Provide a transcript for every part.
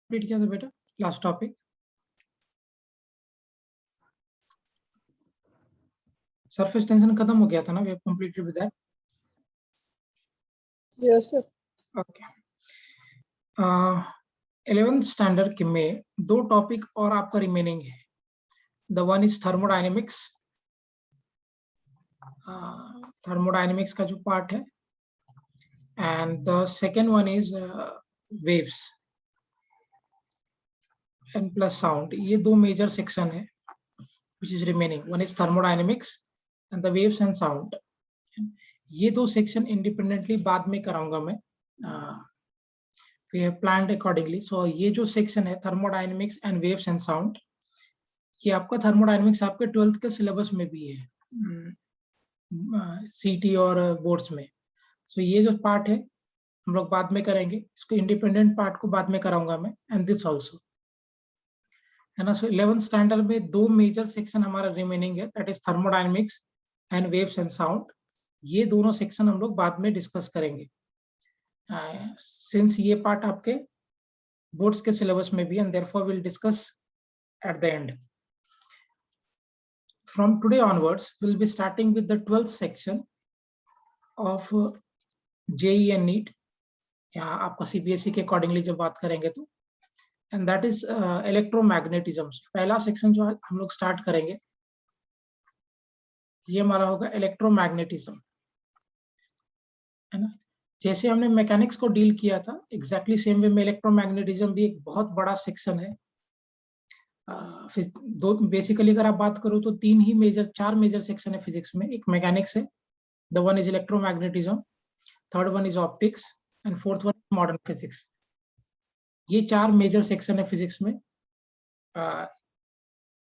Complete किया था बेटा लास्ट टॉपिक? सरफेस टेंशन खत्म हो गया था ना? We have completed with that. Yes sir. Okay. 11th standard के में दो टॉपिक और आपका रिमेनिंग है. The one is thermodynamics. Thermodynamics का जो पार्ट है, and the second one is waves and plus sound. ये दो मेजर सेक्शन है which is remaining. One is thermodynamics and the waves and sound. ये दो सेक्शन इंडिपेंडेंटली बाद में कराऊंगा मैं. We have planned accordingly. So ये जो सेक्शन है thermodynamics and waves and sound, ये आपका thermodynamics आपके 12th के सिलेबस में भी है, सीटी और बोर्ड्स में. So ये जो पार्ट है हम लोग बाद में करेंगे. इसको इंडिपेंडेंट पार्ट को बाद में कराऊंगा मैं, एंड दिस ऑल्सो है ना. सो 11th स्टैंडर्ड में दो मेजर सेक्शन हमारा रिमेनिंग है, that is thermodynamics and waves and sound. ये दोनों सेक्शन हम लोग बाद में डिस्कस करेंगे, सिंस ये पार्ट आपके बोर्ड्स के सिलेबस में भी, and therefore will discuss at the end. From today onwards will be starting with the 12th section of JEE and NEET, या आपका सीबीएसई के अकॉर्डिंगली जब बात करेंगे तो, and that is electromagnetism. पहला सेक्शन जो हम लोग स्टार्ट करेंगे ये हमारा होगा इलेक्ट्रोमैग्नेटिज्म, है ना. जैसे हमने मैकेनिक्स को डील किया था एग्जैक्टली सेम वे में इलेक्ट्रोमैग्नेटिज्म भी एक बहुत बड़ा सेक्शन है. दो बेसिकली अगर आप बात करो तो चार मेजर सेक्शन है फिजिक्स में. एक मैकेनिक्स है, the one is electromagnetism, third one is optics, and fourth one modern physics. ये चार मेजर सेक्शन है फिजिक्स में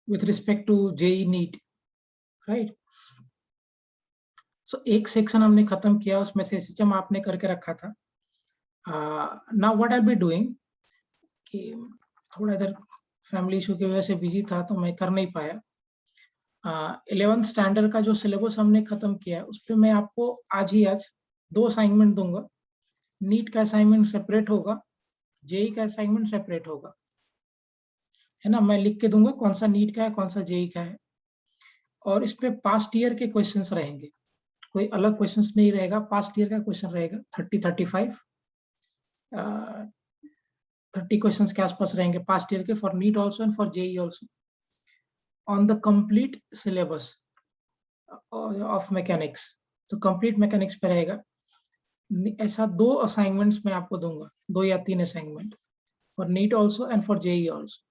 with respect to JEE NEET, right. So एक सेक्शन हमने खत्म किया, उसमें से सिस्टम आपने करके रखा था. Now what I be doing कि थोड़ा इधर फैमिली इशू की वजह से बिजी था तो मैं कर नहीं पाया. 11th स्टैंडर्ड का जो सिलेबस हमने खत्म किया है उस पर मैं आपको आज दो असाइनमेंट दूंगा. नीट का असाइनमेंट सेपरेट होगा, जेई का असाइनमेंट सेपरेट होगा, है ना. मैं लिख के दूंगा कौन सा नीट का है कौन सा जेई का है, और इसमें पास्ट ईयर के क्वेश्चंस रहेंगे. कोई अलग क्वेश्चंस नहीं रहेगा, पास्ट ईयर का क्वेश्चन रहेगा. 30-35 30 क्वेश्चंस के आसपास रहेंगे पास्ट ईयर के, for NEET also and for JEE also, on the complete syllabus of mechanics. तो कंप्लीट मैकेनिक्स पे रहेगा. ऐसा दो असाइनमेंट्स मैं आपको दूंगा, 2 या 3 assignment for NEET also and for JEE also,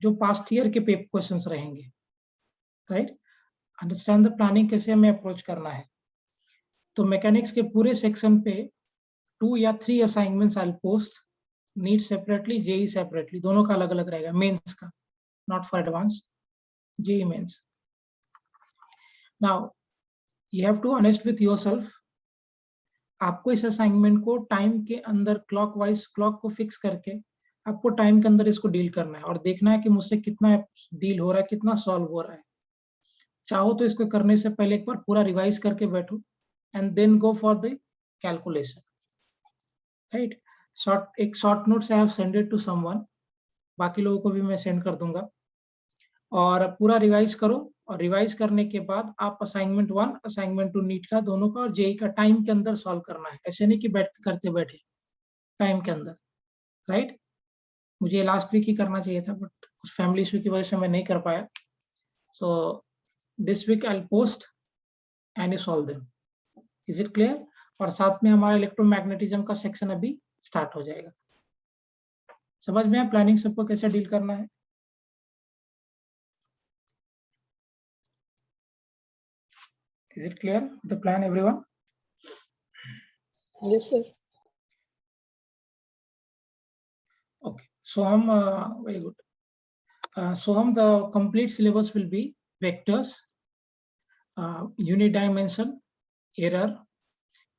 जो पास्ट ईयर के पेपर क्वेश्चंस रहेंगे, राइट. अंडरस्टैंड द प्लानिंग, कैसे हमें अप्रोच करना है. तो मैकेनिक्स के पूरे सेक्शन पे 2 या 3 assignments I will post, NEET separately, JEE separately, दोनों का अलग अलग रहेगा. मेंस का, not for advance, JEE mains. Now you have to honest with yourself. आपको इस असाइनमेंट को टाइम के अंदर क्लॉकवाइज, क्लॉक को फिक्स करके आपको टाइम के अंदर इसको डील करना है, और देखना है कि मुझसे कितना डील हो रहा है, कितना सॉल्व हो रहा है. चाहो तो इसको करने से पहले एक बार पूरा रिवाइज करके बैठो, and then go for the calculation, right. एक short notes I have send it to someone, बाकी लोगों को भी मैं सेंड कर दूंगा. और पूरा रिवाइज करो, और रिवाइज करने के बाद आप असाइनमेंट 1, असाइनमेंट 2 नीट का दोनों का और जेई का टाइम के अंदर सॉल्व करना है. ऐसे नहीं कि करते बैठे, टाइम के अंदर, राइट. मुझे लास्ट वीक ही करना चाहिए था, बट कुछ फैमिली इशू की वजह से मैं नहीं कर पाया. So this week I will post and solve them. Is it clear? और साथ में हमारा इलेक्ट्रोमैग्नेटिज्म का सेक्शन अभी स्टार्ट हो जाएगा. समझ में प्लानिंग सबको कैसे डील करना है? Is it clear the plan, everyone? Yes sir. Okay, so very good. So the complete syllabus will be vectors, unit dimension, error,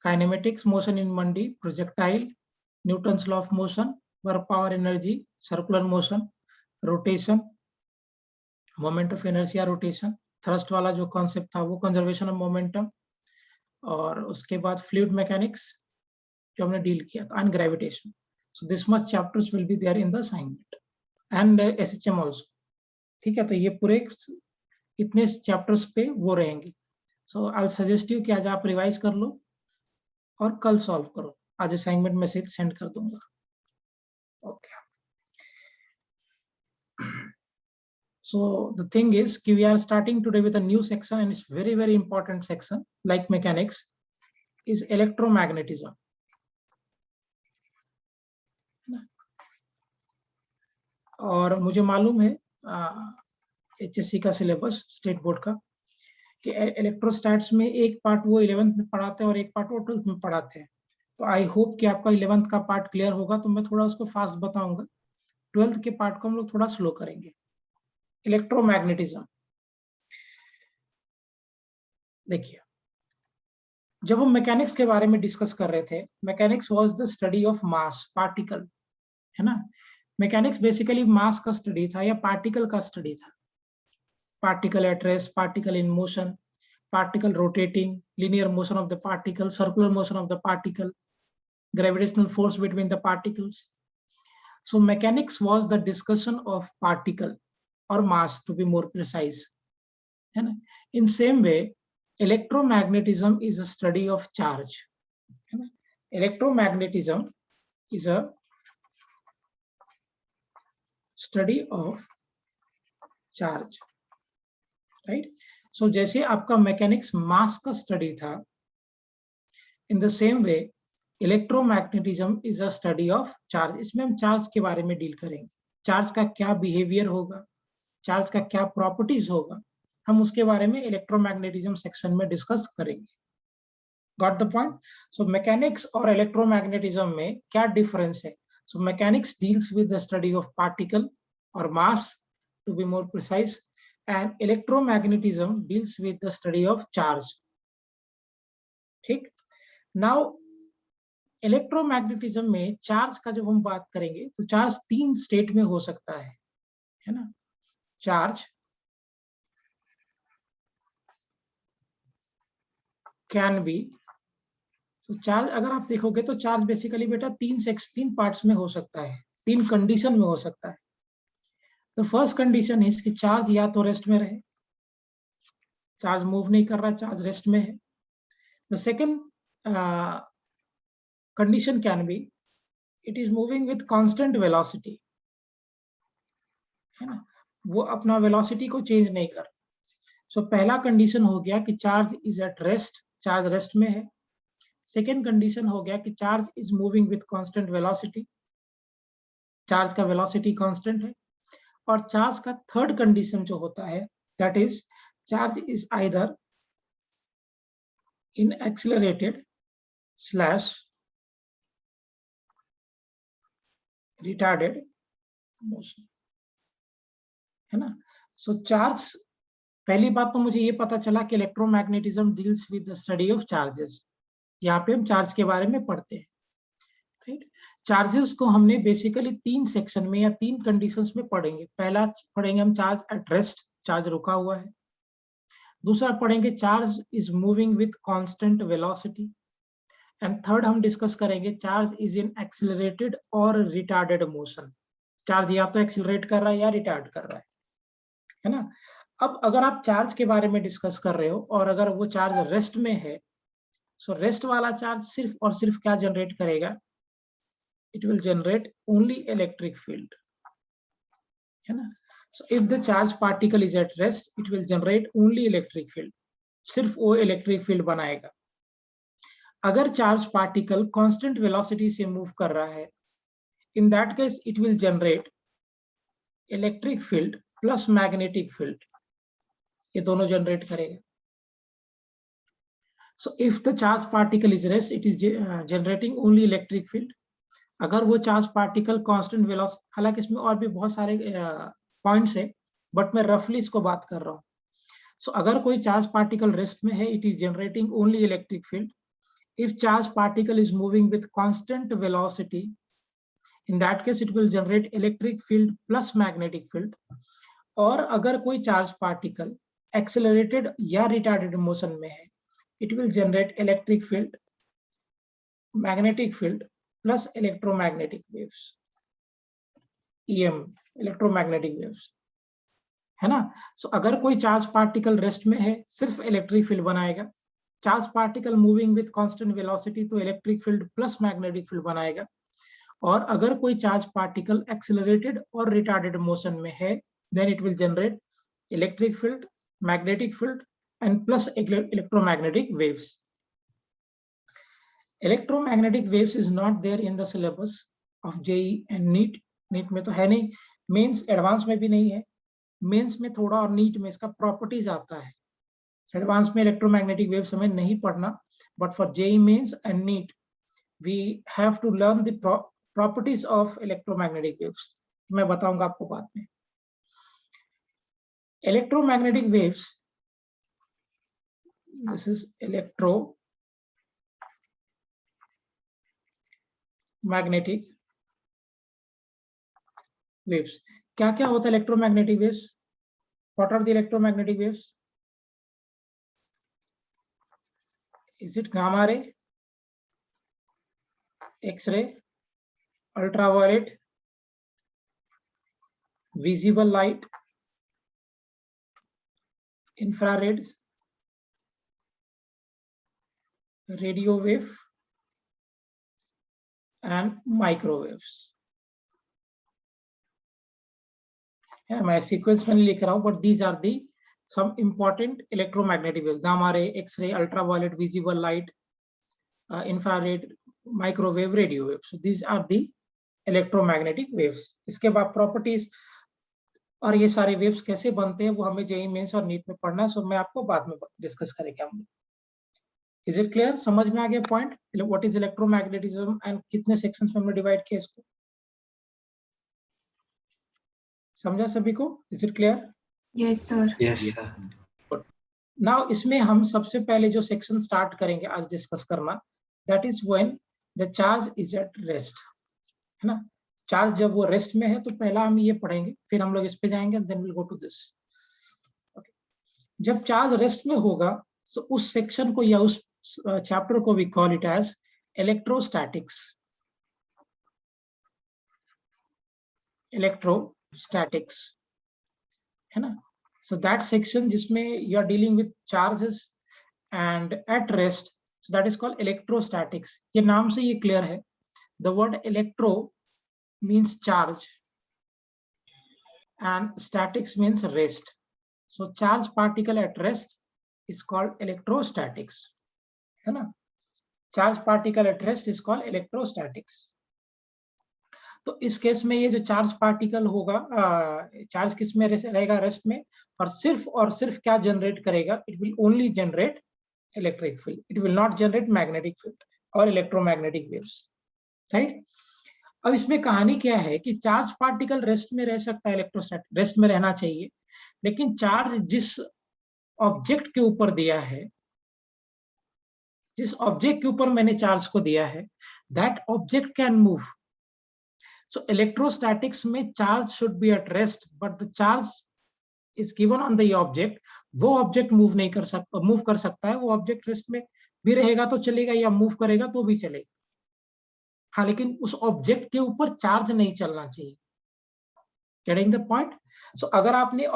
kinematics, motion in 1D, projectile, Newton's law of motion, work power energy, circular motion, rotation, moment of inertia, rotation, thrust वाला जो concept था वो conservation of momentum, और उसके बाद fluid mechanics जो हमने deal किया था, and gravitation. So this much chapters will be there in the assignment and SHM also. ठीक है, तो ये पूरे इतने चैप्टर्स पे वो रहेंगे. So I'll suggest you कि आज आप रिवाइज कर लो और कल सॉल्व करो. आज असाइनमेंट मैसेज सेंड कर दूंगा. Okay. So the thing is we are starting today with a new section, and it's very important section like mechanics is electromagnetism. और मुझे मालूम है HSC का सिलेबस स्टेट बोर्ड का कि इलेक्ट्रोस्टैट्स में एक पार्ट वो 11th में पढ़ाते हैं और एक पार्ट वो 12th में पढ़ाते हैं. तो आई होप कि आपका 11th का पार्ट क्लियर होगा, तो मैं थोड़ा उसको फास्ट बताऊंगा. 12th के पार्ट को हम लोग थोड़ा स्लो करेंगे. इलेक्ट्रोमैग्नेटिज्म देखिए, जब हम मैकेनिक्स के बारे में डिस्कस कर रहे थे, mechanics was the study of mass, particle, है ना. मैकेनिक्स बेसिकली मास का स्टडी था या पार्टिकल का स्टडी था. Particle at rest, particle in motion, particle rotating, linear motion of the particle, circular motion of the particle, gravitational force between the particles. So mechanics was the discussion of particle or mass, to be more precise. And in same way, electromagnetism is a study of charge. Electromagnetism is a study of charge, right? So जैसे आपका mechanics मास का study था, इन the same way electromagnetism is a study of charge. इसमें हम charge के बारे में deal करेंगे. चार्ज का क्या बिहेवियर होगा, चार्ज का क्या प्रॉपर्टीज होगा, हम उसके बारे में इलेक्ट्रोमैग्नेटिज्म सेक्शन में डिस्कस करेंगे. Got the point? So mechanics और इलेक्ट्रोमैग्नेटिज्म में क्या डिफरेंस है? So mechanics deals with the study of particle और mass, to be more precise, and electromagnetism deals with the study of charge. ठीक. Now electromagnetism में charge का जब हम बात करेंगे तो चार्ज 3 स्टेट में हो सकता है ना. चार्ज कैन बी, तो चार्ज अगर आप देखोगे तो चार्ज बेसिकली बेटा 3 पार्ट्स में हो सकता है, 3 कंडीशन में हो सकता है. तो फर्स्ट कंडीशन है कि चार्ज या तो रेस्ट में रहे, चार्ज मूव नहीं कर रहा, चार्ज रेस्ट में है. The second condition can be it is moving with constant velocity, है ना, वो अपना वेलोसिटी को चेंज नहीं कर. सो पहला कंडीशन हो गया कि charge is at rest, charge rest में है. सेकेंड कंडीशन हो गया कि charge is moving with constant velocity, charge का वेलोसिटी कांस्टेंट है. और चार्ज का थर्ड कंडीशन जो होता है that is charge is either in accelerated slash retarded motion, है ना. सो चार्ज, पहली बात तो मुझे ये पता चला कि electromagnetism deals with the study of charges. यहाँ पे हम चार्ज के बारे में पढ़ते हैं, राइट. चार्जेस को हमने बेसिकली 3 सेक्शन में या 3 कंडीशंस में पढ़ेंगे. पहला पढ़ेंगे हम चार्ज एट रेस्ट, चार्ज रुका हुआ है. दूसरा पढ़ेंगे charge is moving with constant velocity. And third हम डिस्कस करेंगे चार्ज इज इन एक्सिलरेटेड और रिटार्डेड मोशन. चार्ज या तो एक्सिलरेट कर रहा है या रिटार्ड कर रहा है ना. अब अगर आप चार्ज के बारे में डिस्कस कर रहे हो और अगर वो चार्ज रेस्ट में है, सो रेस्ट वाला चार्ज सिर्फ और सिर्फ क्या जनरेट करेगा? It will generate only electric field, है ना. So if the charge particle is at rest, it will generate only electric field, सिर्फ वो electric field बनाएगा. अगर charge particle constant velocity से move कर रहा है, in that case it will generate electric field plus magnetic field, ये दोनों generate करेगा. So if the charge particle is rest, it is generating only electric field. अगर वो चार्ज पार्टिकल कांस्टेंट वेलोसिटी, हालांकि इसमें और भी बहुत सारे पॉइंट्स है, बट मैं रफली इसको बात कर रहा हूँ. सो अगर कोई चार्ज पार्टिकल रेस्ट में है, it is generating only electric field. If charge particle is moving with constant velocity, in that case it will generate electric field plus magnetic field. और अगर कोई चार्ज पार्टिकल एक्सेलरेटेड या retarded motion में है, it will generate electric field, magnetic field plus electromagnetic waves, EM, electromagnetic waves, है ना। सो अगर कोई चार्ज पार्टिकल रेस्ट में है सिर्फ इलेक्ट्रिक फील्ड बनाएगा, charge particle moving with constant velocity तो electric field plus magnetic field बनाएगा, और अगर कोई चार्ज पार्टिकल एक्सेलरेटेड और रिटार्डेड मोशन में है then it will generate electric field, magnetic field and plus electromagnetic waves. Electromagnetic waves is not there in the syllabus of JEE and NEET. NEET में तो है नहीं, मेंस एडवांस में भी नहीं है, मेंस में थोड़ा और नीट में इसका प्रॉपर्टीज आता है. एडवांस में इलेक्ट्रोमैग्नेटिक वेव्स हमें नहीं पढ़ना, but for JEE mains and NEET we have to learn the properties of electromagnetic waves. मैं बताऊंगा आपको बाद में. Electromagnetic waves, this is electromagnetic waves. क्या क्या होता है electromagnetic waves? What are the electromagnetic waves? Is it gamma ray, X ray, ultraviolet, visible light, infrared, radio wave and microwaves. मैं सीक्वेंस में लिख रहा हूं, but these are the some important electromagnetic waves: gamma ray, x-ray, ultraviolet, visible light, infrared, microwave, radio wave. So these are the electromagnetic waves. इसके बाद properties और ये सारे वेव्स कैसे बनते हैं वो हमें जेईई मेंस और नीट में पढ़ना है, सो मैं आपको बाद में डिस्कस करेंगे हम. Is it clear? समझ में आ गया point? What is electromagnetism and कितने सेक्शंस में हमने डिवाइड किया इसको? समझा सभी को? Is it clear? Yes sir. Yes sir. Now इसमें हम सबसे पहले जो सेक्शन स्टार्ट करेंगे आज डिस्कस करना, that is when the charge is at rest, है ना. चार्ज जब वो रेस्ट में है तो पहला हम ये पढ़ेंगे, फिर हम लोग इस पे जाएंगे, then will go to this. जब चार्ज रेस्ट में होगा तो उस सेक्शन को या उस चैप्टर को we call it as electrostatics. Electrostatics, है ना. So that section जिसमें you are dealing with charges and at rest, so that is called electrostatics. ये नाम से ये clear है. The word electro means charge and statics means rest. So charge particle at rest is called electrostatics, है ना. Charge particle at rest is called electrostatics. तो इस case में ये जो चार्ज पार्टिकल होगा, चार्ज किस में रहेगा? रेस्ट में. और सिर्फ क्या जनरेट करेगा? It will only generate electric field. It will not generate magnetic field और इलेक्ट्रोमैग्नेटिक वेव्स, राइट. अब इसमें कहानी क्या है कि चार्ज पार्टिकल रेस्ट में रह सकता है, इलेक्ट्रोस्टैटिक रेस्ट में रहना चाहिए, लेकिन चार्ज जिस ऑब्जेक्ट के ऊपर दिया है, जिस ऑब्जेक्ट के ऊपर मैंने चार्ज को दिया है, that object can move. So electrostatics में charge should be at rest, but the charge is given on the object. वो ऑब्जेक्ट मूव नहीं कर सकता, मूव कर सकता है. वो ऑब्जेक्ट रेस्ट में भी रहेगा तो चलेगा, या मूव करेगा तो भी चलेगा. हाँ, लेकिन उस ऑब्जेक्ट के ऊपर चार्ज नहीं चलना चाहिए. Getting the point? सो अगर आपने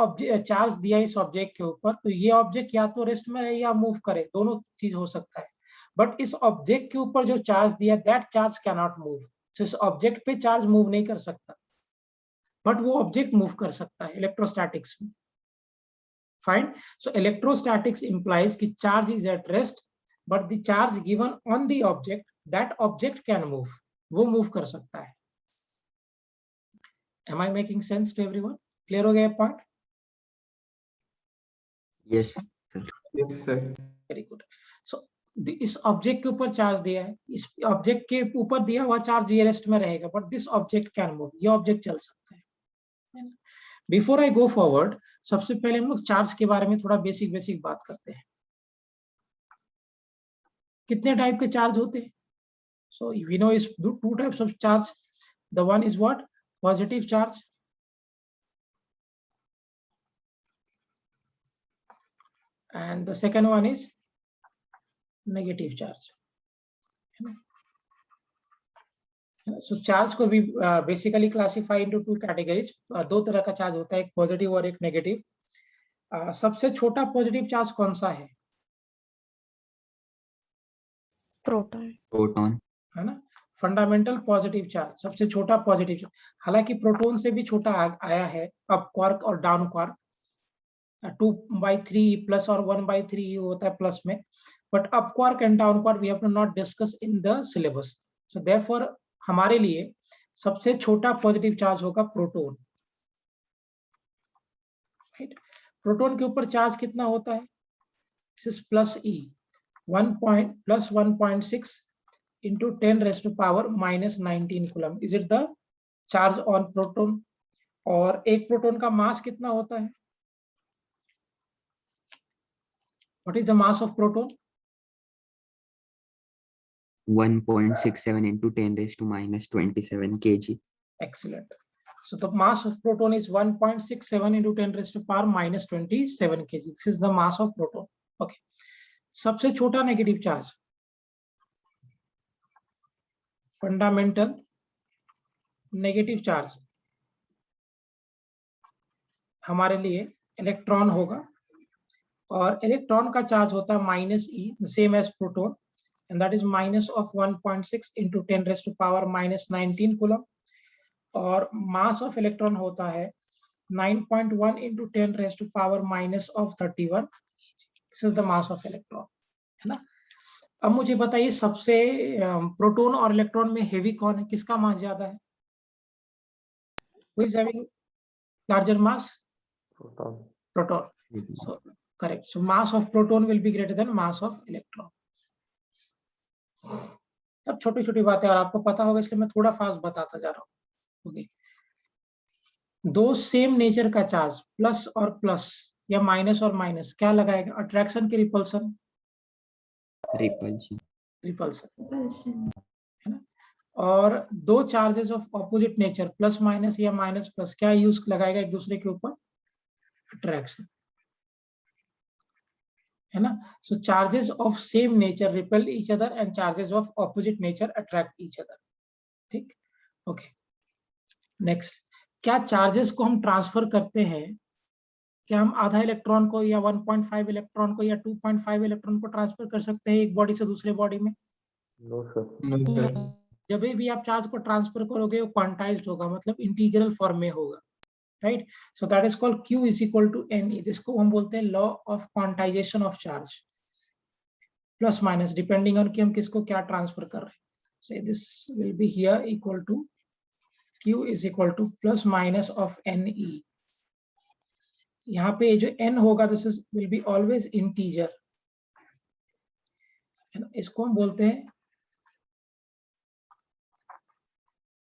चार्ज दिया इस ऑब्जेक्ट के ऊपर, तो ये ऑब्जेक्ट या तो रेस्ट में रहे या मूव करे, दोनों चीज हो सकता है. बट इस ऑब्जेक्ट के ऊपर जो चार्ज दिया, that charge can not move. तो इस ऑब्जेक्ट पे चार्ज मूव नहीं कर सकता, बट वो ऑब्जेक्ट मूव कर सकता है इलेक्ट्रोस्टैटिक्स में. फाइन. सो इलेक्ट्रोस्टैटिक्स इंप्लाइज कि charge is at rest, but the charge given on the object, that object can move. वो मूव कर सकता है. Am I making sense to everyone? Clear हो गया point? Yes sir. Yes sir. Very good. So इस object के ऊपर charge दिया है, इस ऑब्जेक्ट के ऊपर दिया हुआ चार्ज ये रेस्ट में रहेगा, but this object can move. ये ऑब्जेक्ट चल सकता है. बिफोर आई गो फॉरवर्ड, सबसे पहले हम लोग चार्ज के बारे में थोड़ा बेसिक बात करते हैं. कितने टाइप के चार्ज होते हैं? So we know is two types of charge. The one is what? Positive charge, and the second one is negative charge. So charge को भी basically classify into two categories. दो तरह का चार्ज होता है, एक पॉजिटिव और एक नेगेटिव। सबसे छोटा पॉजिटिव चार्ज कौन सा है? प्रोटॉन। प्रोटॉन। है ना, फंडामेंटल पॉजिटिव चार्ज सबसे छोटा पॉजिटिव चार्ज। हालांकि प्रोटॉन से भी छोटा आया है अप क्वार्क और डाउन क्वार्क, 2/3 प्लस और 1/3 होता है प्लस में, but up quark and down quark we have to not discuss in the syllabus. So therefore हमारे लिए सबसे छोटा पॉजिटिव चार्ज होगा प्रोटॉन। राइट, प्रोटॉन के ऊपर चार्ज कितना होता है? This is plus e, 1.6 into 10 raised to power minus 19 coulomb. Is it the charge on proton? और एक प्रोटॉन का मास कितना होता है? What is the mass of proton? 1.67 into 10 raised to minus 27 kg. Excellent. So the mass of proton is 1.67 into 10 raised to power minus 27 kg. This is the mass of proton. Okay. सबसे छोटा negative charge, fundamental negative charge हमारे लिए electron होगा, और electron का charge होता है minus e, same as proton, and that is minus of 1.6 into 10 raised to power minus 19 coulomb. और मास ऑफ इलेक्ट्रॉन होता है 9.1 into 10 raised to power minus of 31। This is the mass of electron, है ना। अब मुझे बताइए सबसे proton और इलेक्ट्रॉन में हेवी कौन है, किसका मास ज्यादा है? Who is having larger mass? Proton. So correct. So mass of proton will be greater than mass of electron. सब छोटी छोटी बातें और आपको पता होगा, इसलिए मैं थोड़ा फास्ट बताता जा रहा हूँ। ओके, दो सेम नेचर का चार्ज प्लस और प्लस या माइनस और माइनस क्या लगाएगा? अट्रैक्शन की रिपल्सन? रिपल्शन। रिपल्सन, है ना। और दो charges of opposite nature plus minus या माइनस प्लस क्या यूज लगाएगा एक दूसरे के ऊपर? अट्रैक्शन, है ना। So charges of same nature repel each other and charges of opposite nature attract each other. ठीक, ओके। नेक्स्ट, क्या चार्जेस को हम ट्रांसफर करते हैं? क्या हम आधा इलेक्ट्रॉन को या 1.5 इलेक्ट्रॉन को या 2.5 इलेक्ट्रॉन को ट्रांसफर कर सकते हैं एक बॉडी से दूसरे बॉडी में? No sir. जब भी आप चार्ज को ट्रांसफर करोगे वो क्वांटाइज्ड होगा, मतलब इंटीग्रल फॉर्म में होगा, right. So that is called Q is equal to NE। जिसको हम बोलते हैं law of quantization of charge, plus minus depending on कि हम किसको क्या ट्रांसफर कर रहे हैं। So this will be here equal to Q is equal to plus minus of NE। यहाँ पे जो n होगा this is will be always integer, इसको हम बोलते हैं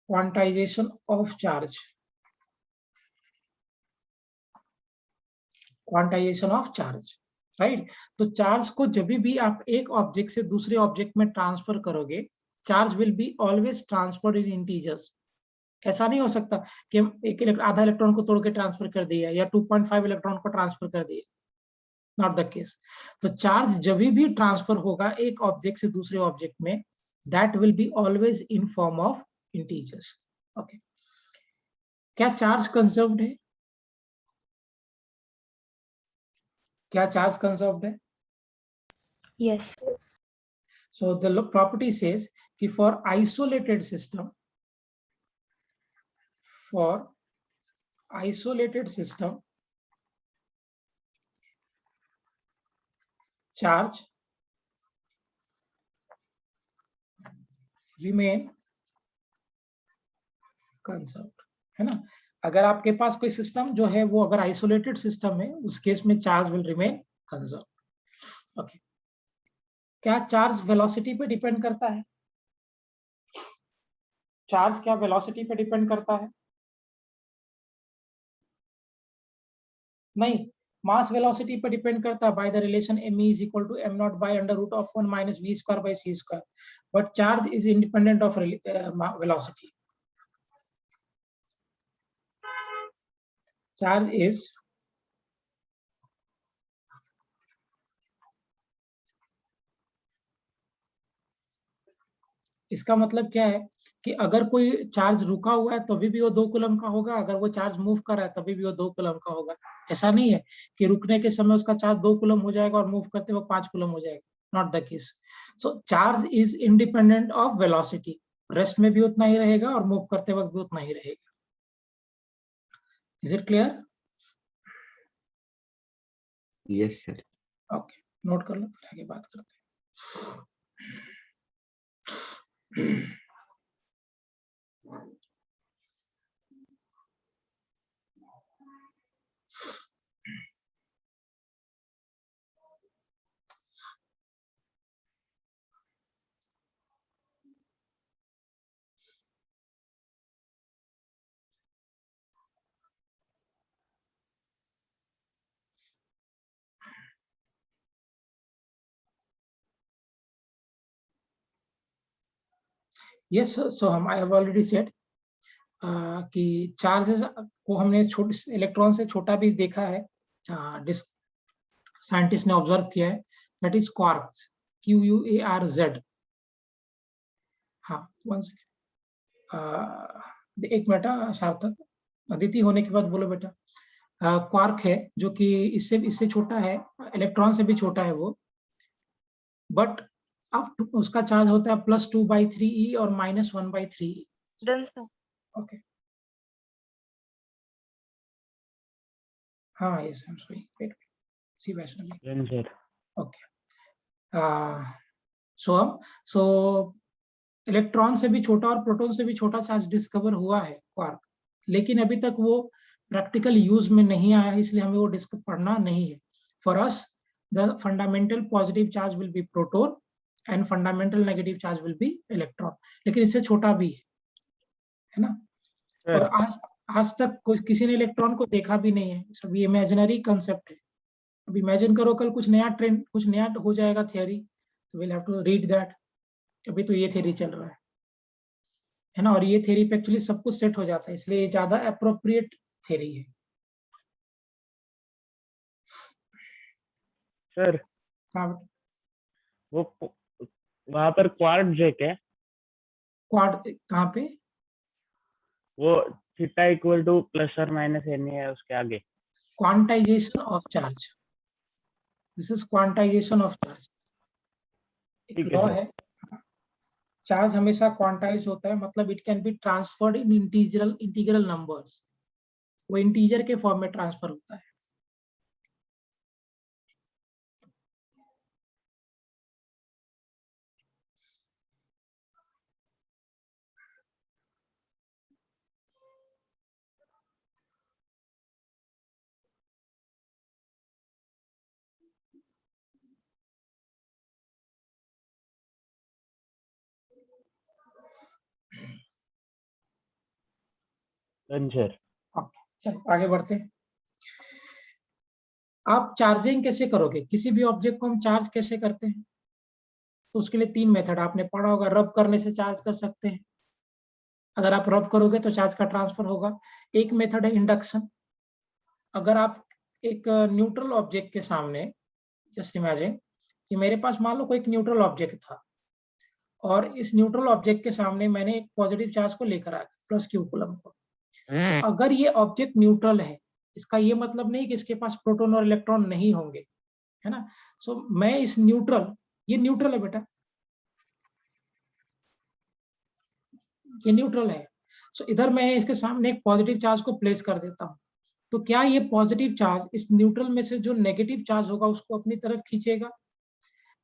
quantization of charge, quantization of charge, right. तो चार्ज को जब भी आप एक ऑब्जेक्ट से दूसरे ऑब्जेक्ट में ट्रांसफर करोगे, charge will be always transferred in integers. ऐसा नहीं हो सकता कि हम आधा इलेक्ट्रॉन को तोड़ के ट्रांसफर कर दिया या 2.5 इलेक्ट्रॉन को ट्रांसफर कर दिया, नॉट द केस। तो चार्ज जब भी ट्रांसफर होगा एक ऑब्जेक्ट से दूसरे ऑब्जेक्ट में, that will be always in form of integers. Okay, क्या चार्ज कंजर्व्ड है? क्या चार्ज कंजर्व्ड है? Yes. So the property says कि for isolated system, charge remain conserved, है ना। अगर आपके पास कोई सिस्टम जो है वो अगर आइसोलेटेड सिस्टम है, उस केस में charge will remain conserved. Okay, क्या चार्ज वेलोसिटी पे डिपेंड करता है? चार्ज क्या वेलोसिटी पे डिपेंड करता है? नहीं, मास वेलोसिटी पे डिपेंड करता है by the relation m is equal to m naught by under root of 1 minus v square by c square, but charge is independent of velocity. Charge is इसका मतलब क्या है कि अगर कोई चार्ज रुका हुआ है तभी भी वो 2 कूलम का होगा, अगर वो चार्ज मूव कर रहा है तभी भी वो 2 कूलम का होगा। ऐसा नहीं है कि रुकने के समय उसका चार्ज 2 कूलम हो जाएगा और मूव करते वक्त 5 कूलम हो जाएगा, not the case. So charge is independent of velocity, rest में भी उतना ही रहेगा और मूव करते वक्त भी उतना ही रहेगा। Is it clear? Yes sir. Okay, note कर लो, फिर आगे बात करते हैं। Yes, so I have already said कि चार्जेस को हमने छोटे इलेक्ट्रॉन से छोटा भी देखा है, साइंटिस्ट ने ऑब्जर्व किया है, दैट इज क्वार्क्स, QUARZ। हाँ, वन सेकेंड, एक मिनट सार्थक, अदिति होने के बाद बोलो बेटा। क्वार्क है जो कि इससे छोटा है, इलेक्ट्रॉन से भी छोटा है वो, बट अब उसका चार्ज होता है +2/3e और -1/3e। Done sir. ओके, हाँ, yes, I am sorry, wait, see Vaishnavi. Done sir. Okay, so electron से भी छोटा और प्रोटॉन से भी छोटा चार्ज डिस्कवर हुआ है क्वार्क, लेकिन अभी तक वो प्रैक्टिकल यूज में नहीं आया है, इसलिए हमें वो पढ़ना नहीं है। For us the fundamental positive charge will be proton and fundamental negative charge will be electron, लेकिन इससे छोटा भी है ना। और आज तक किसी ने इलेक्ट्रॉन को देखा भी नहीं है, सब ये इमेजिनरी कंसेप्ट है। अब इमेजिन करो कल कुछ नया ट्रेंड, कुछ नया हो जाएगा थियरी, तो will have to read that. अभी तो ये थियरी चल रहा है ना, और ये थियरी पे एक्चुअली सब कुछ सेट हो जाता है, इसलिए ज्यादा अप्रोप्रिएट थियरी है। सर हाँ, वो वहां पर क्वार्ट्ज है क्या? क्वाड कहाँ पे? वो theta equal to +or- n है उसके आगे। Quantization of charge, this is quantization of charge, एक ठीक लॉ है है। चार्ज हमेशा क्वांटाइज होता है, मतलब it can be transferred in integral numbers, वो इंटीजर के फॉर्म में ट्रांसफर होता है। Done sir. चलो आगे बढ़ते हैं। आप चार्जिंग कैसे करोगे? किसी भी ऑब्जेक्ट को हम चार्ज कैसे करते हैं? तो उसके लिए 3 मेथड आपने पढ़ा होगा। रब करने से चार्ज कर सकते हैं, अगर आप रब करोगे तो चार्ज का ट्रांसफर होगा। एक मेथड है इंडक्शन, अगर आप एक न्यूट्रल ऑब्जेक्ट के सामने, जस्ट इमेजिन कि मेरे पास मान लो कोई एक न्यूट्रल ऑब्जेक्ट था, और इस न्यूट्रल ऑब्जेक्ट के सामने मैंने एक पॉजिटिव चार्ज को लेकर आ गया +q कूलम को। तो अगर ये ऑब्जेक्ट न्यूट्रल है, इसका ये मतलब नहीं कि इसके पास प्रोटॉन और इलेक्ट्रॉन नहीं होंगे, है ना। सो मैं इस न्यूट्रल, ये न्यूट्रल है बेटा, ये न्यूट्रल है। सो इधर मैं इसके सामने एक पॉजिटिव चार्ज को प्लेस कर देता हूँ, तो क्या ये पॉजिटिव चार्ज इस न्यूट्रल में से जो नेगेटिव चार्ज होगा उसको अपनी तरफ खींचेगा,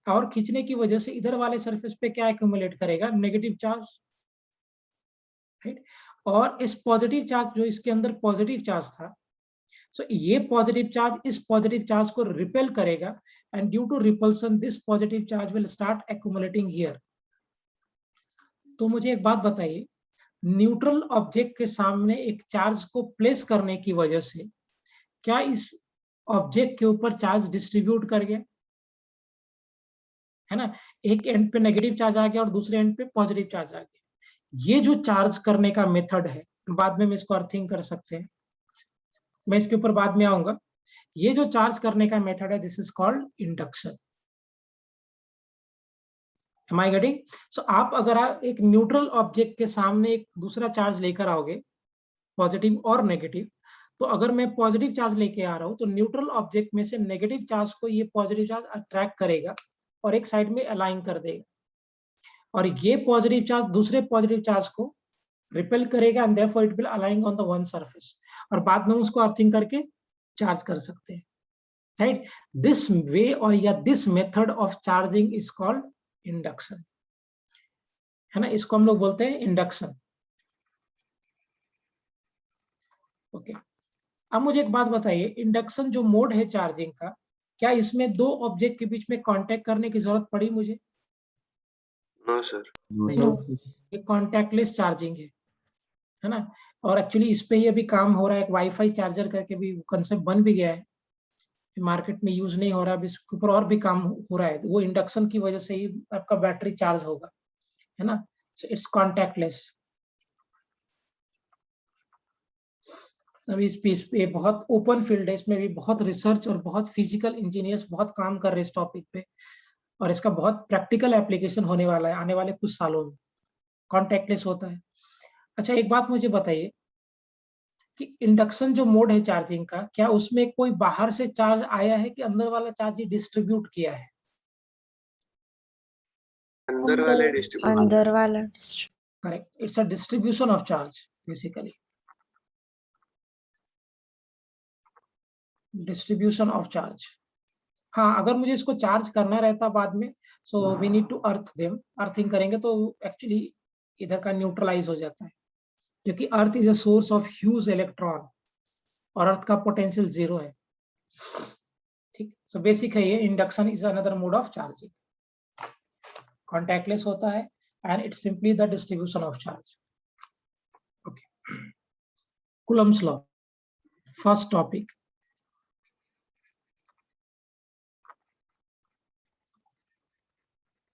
और खींचने की वजह से इधर वाले सरफेस पे क्या एक्यूमुलेट करेगा? Negative charge, right. और इस पॉजिटिव चार्ज, जो इसके अंदर पॉजिटिव चार्ज था, सो ये पॉजिटिव चार्ज इस पॉजिटिव चार्ज को रिपेल करेगा, and due to repulsion this positive charge will start accumulating here. तो मुझे एक बात बताइए, न्यूट्रल ऑब्जेक्ट के सामने एक चार्ज को प्लेस करने की वजह से क्या इस ऑब्जेक्ट के ऊपर चार्ज डिस्ट्रीब्यूट कर गया, है ना। एक एंड पे नेगेटिव चार्ज आ गया और दूसरे एंड पे पॉजिटिव चार्ज आ गया। ये जो चार्ज करने का मेथड है, बाद में हम इसको अर्थिंग कर सकते हैं, मैं इसके ऊपर बाद में आऊंगा। ये जो चार्ज करने का मेथड है, this is called induction. Am I getting? So आप अगर एक न्यूट्रल ऑब्जेक्ट के सामने एक दूसरा चार्ज लेकर आओगे, पॉजिटिव और नेगेटिव, तो अगर मैं पॉजिटिव चार्ज लेके आ रहा हूं तो न्यूट्रल ऑब्जेक्ट में से नेगेटिव चार्ज को ये पॉजिटिव चार्ज अट्रैक्ट करेगा और एक साइड में अलाइन कर देगा, और ये पॉजिटिव चार्ज दूसरे पॉजिटिव चार्ज को रिपेल करेगा and therefore it will align on the one surface, और बाद में उसको अर्थिंग करके चार्ज कर सकते हैं, राइट? दिस वे और या this method of charging is called induction, है ना? इसको हम लोग बोलते हैं इंडक्शन। ओके, अब मुझे एक बात बताइए, इंडक्शन जो मोड है चार्जिंग का, क्या इसमें दो ऑब्जेक्ट के बीच में कांटेक्ट करने की जरूरत पड़ी मुझे? No sir. No. ये कांटेक्टलेस चार्जिंग है ना? और एक्चुअली इस पे ही अभी काम हो रहा है, एक वाईफाई चार्जर करके भी कंसेप्ट बन भी गया है, मार्केट में यूज नहीं हो रहा, अभी इसके ऊपर और भी काम हो रहा है, वो इंडक्शन की वजह से ही आपका बैटरी चार्ज होगा, है ना? So it's contactless. अभी इस पे बहुत ओपन फील्ड है, इसमें भी बहुत रिसर्च और बहुत फिजिकल इंजीनियर्स बहुत काम कर रहे हैं इस टॉपिक पे, और इसका बहुत प्रैक्टिकल एप्लीकेशन होने वाला है आने वाले कुछ सालों में। कॉन्टैक्टलेस होता है। अच्छा, एक बात मुझे बताइए कि इंडक्शन जो मोड है चार्जिंग का, क्या उसमें कोई बाहर से चार्ज आया है कि अंदर वाला चार्ज ही डिस्ट्रीब्यूट किया है? अंदर वाले डिस्ट्रीब्यूट। अंदर वाला correct, it's a distribution of charge basically, distribution of charge. हाँ, अगर मुझे इसको चार्ज करना रहता बाद में, so we need to earth them, earthing करेंगे तो एक्चुअली इधर का न्यूट्रलाइज हो जाता है, क्योंकि earth is a source of huge electron और अर्थ का पोटेंशियल 0 है, ठीक? सो बेसिक है ये, induction is another mode of charging, contactless होता है and it's simply the distribution of charge. Okay, Coulomb's law, first topic.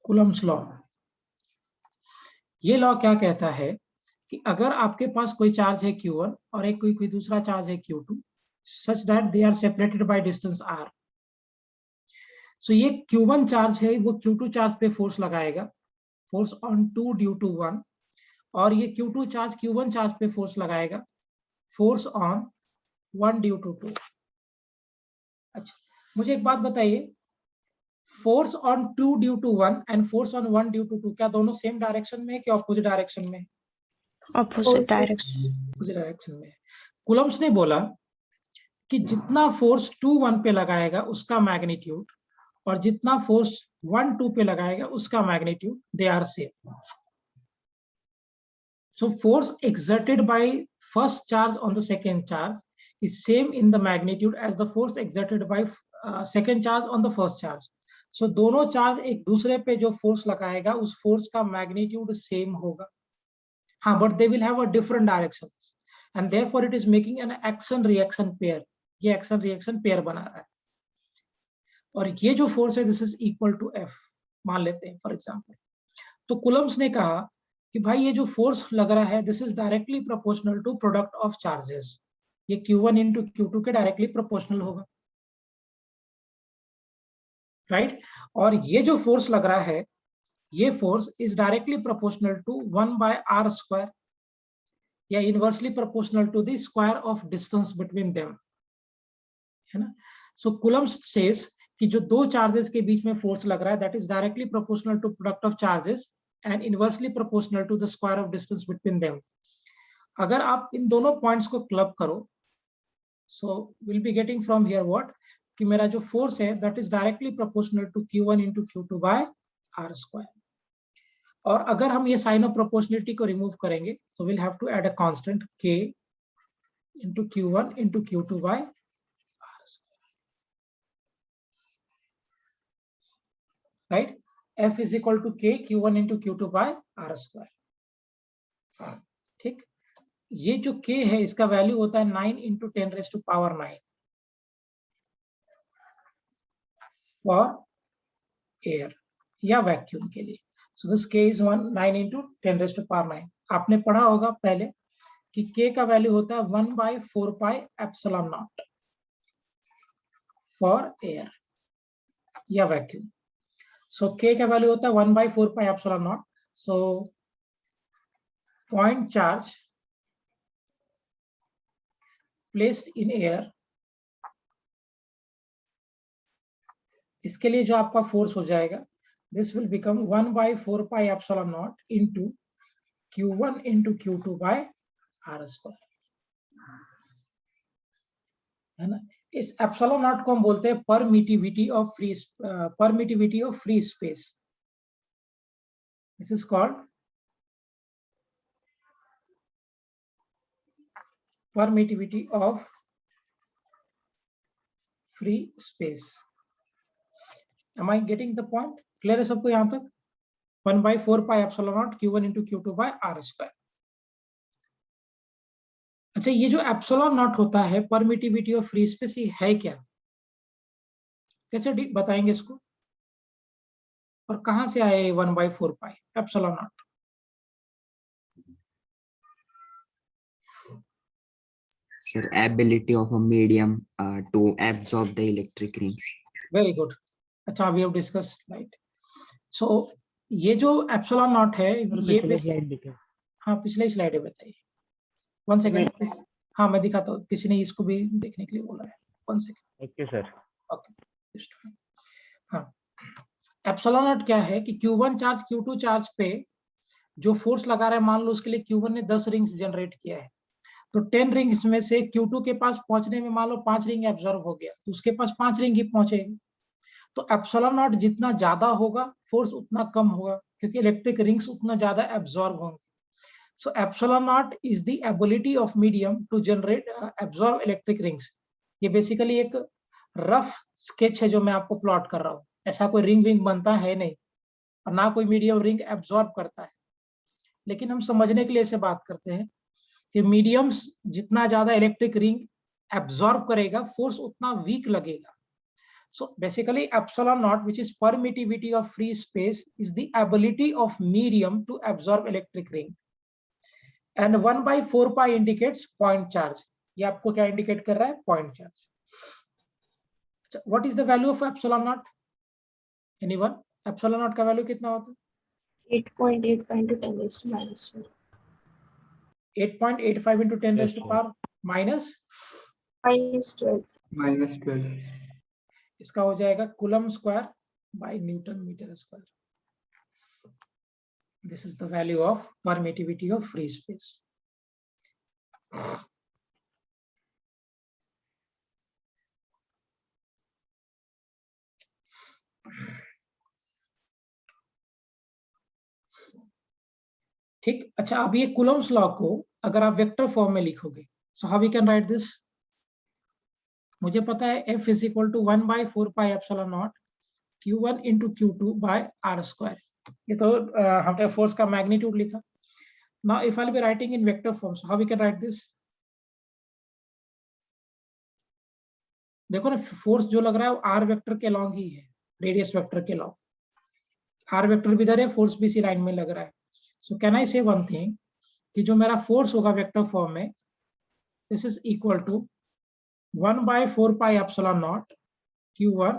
Coulomb's law, ये law क्या कहता है कि अगर आपके पास कोई चार्ज है Q1 और एक कोई दूसरा चार्ज है Q2, such that they are separated by distance r, so ये Q1 चार्ज है वो Q2 चार्ज पे फोर्स लगाएगा, फोर्स ऑन 2 ड्यू टू 1, और ये Q2 चार्ज Q1 चार्ज पे फोर्स लगाएगा, फोर्स ऑन 1 ड्यू टू 2। अच्छा, मुझे एक बात बताइए, force on 2 due to 1 and force on 1 due to 2, क्या दोनों सेम डायरेक्शन में है कि ऑपोजिट डायरेक्शन में? Opposite direction. ऑपोजिट डायरेक्शन में। कूलम्स ने बोला कि जितना फोर्स 2 1 पे लगाएगा उसका मैग्नीट्यूड, और जितना फोर्स 1 2 पे लगाएगा उसका magnitude, they are same. So force exerted by first charge on the second charge is same in the magnitude as the force exerted by second charge on the first charge. So दोनों charge एक दूसरे पे जो force लगाएगा उस force का magnitude same होगा, हाँ, but they will have a different directions and therefore it is making an action reaction pair, ये action reaction pair बना रहा है, और ये जो फोर्स है this is equal to F मान लेते हैं फॉर एग्जांपल। तो कूलम्स ने कहा कि भाई ये जो फोर्स लग रहा है this is directly proportional to product of charges, ये Q1 इंटू Q2 के डायरेक्टली प्रोपोर्शनल होगा, राइट? और ये जो फोर्स लग रहा है ये force is directly proportional to 1/r², या inversely proportional to the square of distance between them, है ना? सो कूलम्स सेज कि जो दो चार्जेस के बीच में फोर्स लग रहा है that is directly proportional to product of charges and inversely proportional to the square of distance between them. अगर आप इन दोनों पॉइंट्स को क्लब करो, so will be getting from here what, कि मेरा जो फोर्स है that is directly proportional to Q1 into Q2/r²। और अगर हम ये साइन ऑफ प्रोपोर्शनलिटी को रिमूव करेंगे so will have to add a constant K into Q1 into Q2/r², right? F is equal to K Q1 into Q2/r², ठीक? ये जो K है इसका वैल्यू होता है 9 into 10⁻⁹ फॉर एयर या वैक्यूम के लिए। So this K is 9 into 10⁻⁹। आपने पढ़ा होगा पहले कि K का वैल्यू होता है 1/4πε0 फॉर एयर या वैक्यूम। सो k का वैल्यू होता है 1/4πε0. So point charge placed in air, इसके लिए जो आपका फोर्स हो जाएगा, this will become 1/4πε0 into Q1 into Q2 by r², है ना. इस एप्सिलॉन नॉट को हम बोलते हैं permittivity of free space. This is called permittivity of free space. Am I getting the point? Clear है सबको यहाँ तक? 1/4πε0 Q1 into Q2 by r². अच्छा, ये जो एप्सिलॉन नॉट होता है परमिटिविटी ऑफ फ्री स्पेस, ये है क्या? कैसे बताएंगे इसको? और कहां से आए 1/4π epsilon naught? Sir, ability of a medium to absorb the electric rings. Very good. अच्छा, वी हैव डिस्कस, राइट. सो ये जो एप्सिलॉन नॉट है, ये स्लाइड दिखे. हाँ, पिछले स्लाइड है, बताइए. 1 सेकेंड प्लीज. हाँ, मैं दिखाता हूँ, किसी ने इसको भी देखने के लिए बोला है. 1 सेकेंड. Okay sir. ओके. हाँ, एप्सिलॉन नॉट क्या है कि Q1 चार्ज Q2 चार्ज पे जो फोर्स लगा रहा है, मान लो उसके लिए Q1 ने 10 रिंग्स जनरेट किया है, तो 10 रिंग्स में से Q2 के पास पहुंचने में मान लो 5 रिंग एब्जॉर्ब हो गया, तो उसके पास 5 रिंग ही पहुंचेगी. तो एप्सिलॉन नॉट जितना ज्यादा होगा, फोर्स उतना कम होगा, क्योंकि इलेक्ट्रिक रिंग्स उतना ज्यादा एब्जॉर्ब होंगे. So epsilon not is the ability of medium to generate absorb electric rings. ये बेसिकली एक रफ स्केच है जो मैं आपको प्लॉट कर रहा हूँ. ऐसा कोई रिंग विंग बनता है नहीं, और ना कोई मीडियम रिंग एब्जॉर्ब करता है. लेकिन हम समझने के लिए इसे बात करते हैं कि मीडियम्स जितना ज्यादा इलेक्ट्रिक रिंग एब्जॉर्ब करेगा, फोर्स उतना वीक लगेगा. So basically epsilon naught, which is permittivity of free space, is the ability of medium to absorb electric ring. And 1/4π indicates point charge. ये आपको क्या indicate कर रहा है? Point charge. So what is the value of epsilon naught? Anyone? Epsilon naught का value कितना होता है? 8.85 into 10 raised to minus 12. 8.85 into 10 raised to power minus Minus 12. minus 12. इसका हो जाएगा coulomb square by newton metre square. This is the value of permittivity of free space. ठीक. अच्छा, अब ये कूलम्स लॉ को अगर आप वेक्टर फॉर्म में लिखोगे, so how we can write this? मुझे पता है F is equal to 1/4πε0 Q1 into Q2 by r². ये तो हमने फोर्स का मैग्नीट्यूड लिखा. Now if I will be writing in vector form, so how we can write this? देखो ना, फोर्स जो लग रहा है वो r वेक्टर के लॉन्ग ही है, रेडियस वेक्टर के लॉन्ग. r वेक्टर भी इधर है, फोर्स भी इसी लाइन में लग रहा है. सो कैन आई से वन थिंग कि जो मेरा फोर्स होगा वेक्टर फॉर्म में, this is equal to 1/4πε0 Q1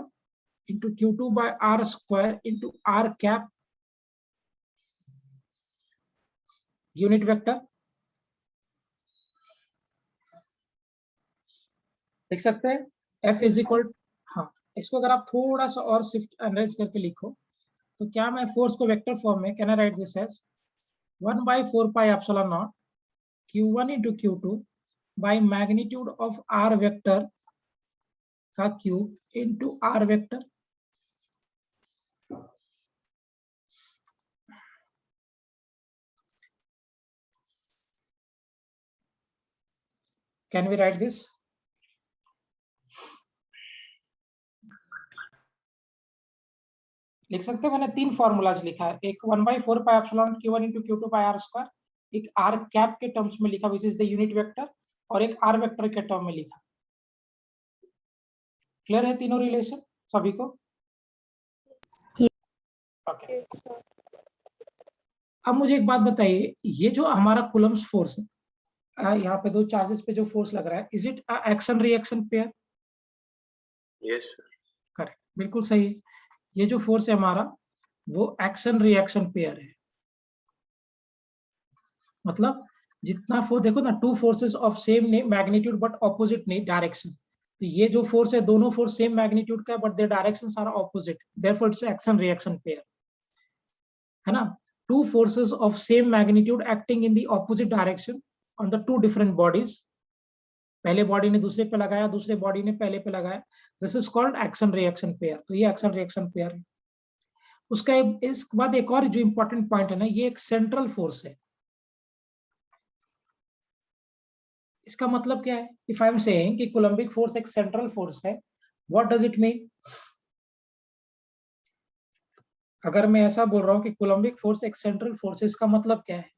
into Q2 by r² into r cap unit vector. लिख सकते हैं F इज इक्वल. हाँ, इसको अगर आप थोड़ा सा और शिफ्ट अरेंज करके लिखो, तो क्या मैं फोर्स को वेक्टर फॉर्म में can I write this as 1/4πε0 Q1 into Q2 by magnitude of r vector का cube into r vector. Can we write this? लिख सकते हैं. मैंने 3 फॉर्मूलाज लिखा है. एक 1/4πε Q1 into Q2 by r², एक r कैप के टर्म्स में लिखा which is the unit vector, और एक r वेक्टर के टर्म में लिखा. क्लियर है तीनों रिलेशन सभी को? ओके. अब मुझे एक बात बताइए, ये जो हमारा कूलम्स फोर्स है, यहाँ पे दो चार्जेस पे जो फोर्स लग रहा है, is it action reaction pair? Yes, sir. Correct, बिल्कुल सही है. ये जो फोर्स है हमारा, वो एक्शन रिएक्शन पेयर है। मतलब जितना फोर्स देखो ना, two forces of same magnitude but opposite direction, तो ये जो फोर्स है दोनों फोर्स सेम मैग्नीट्यूड का but their directions are opposite, therefore it's action reaction pair, है ना। Two forces of same magnitude acting in the opposite direction on the two different bodies, पहले body ने दूसरे पे लगाया, दूसरे बॉडी ने पहले पे लगाया, this is called action reaction pair. तो ये एक्शन रिएक्शन पेयर है। उसका इसके बाद एक और जो इंपॉर्टेंट पॉइंट है ना, ये एक सेंट्रल फोर्स है। इसका मतलब क्या है? इफ आई एम सेइंग कि कोलंबिक फोर्स एक सेंट्रल फोर्स है, व्हाट डज इट मीन? अगर मैं ऐसा बोल रहा हूं कि कोलंबिक फोर्स एक सेंट्रल फोर्स है, इसका मतलब क्या है?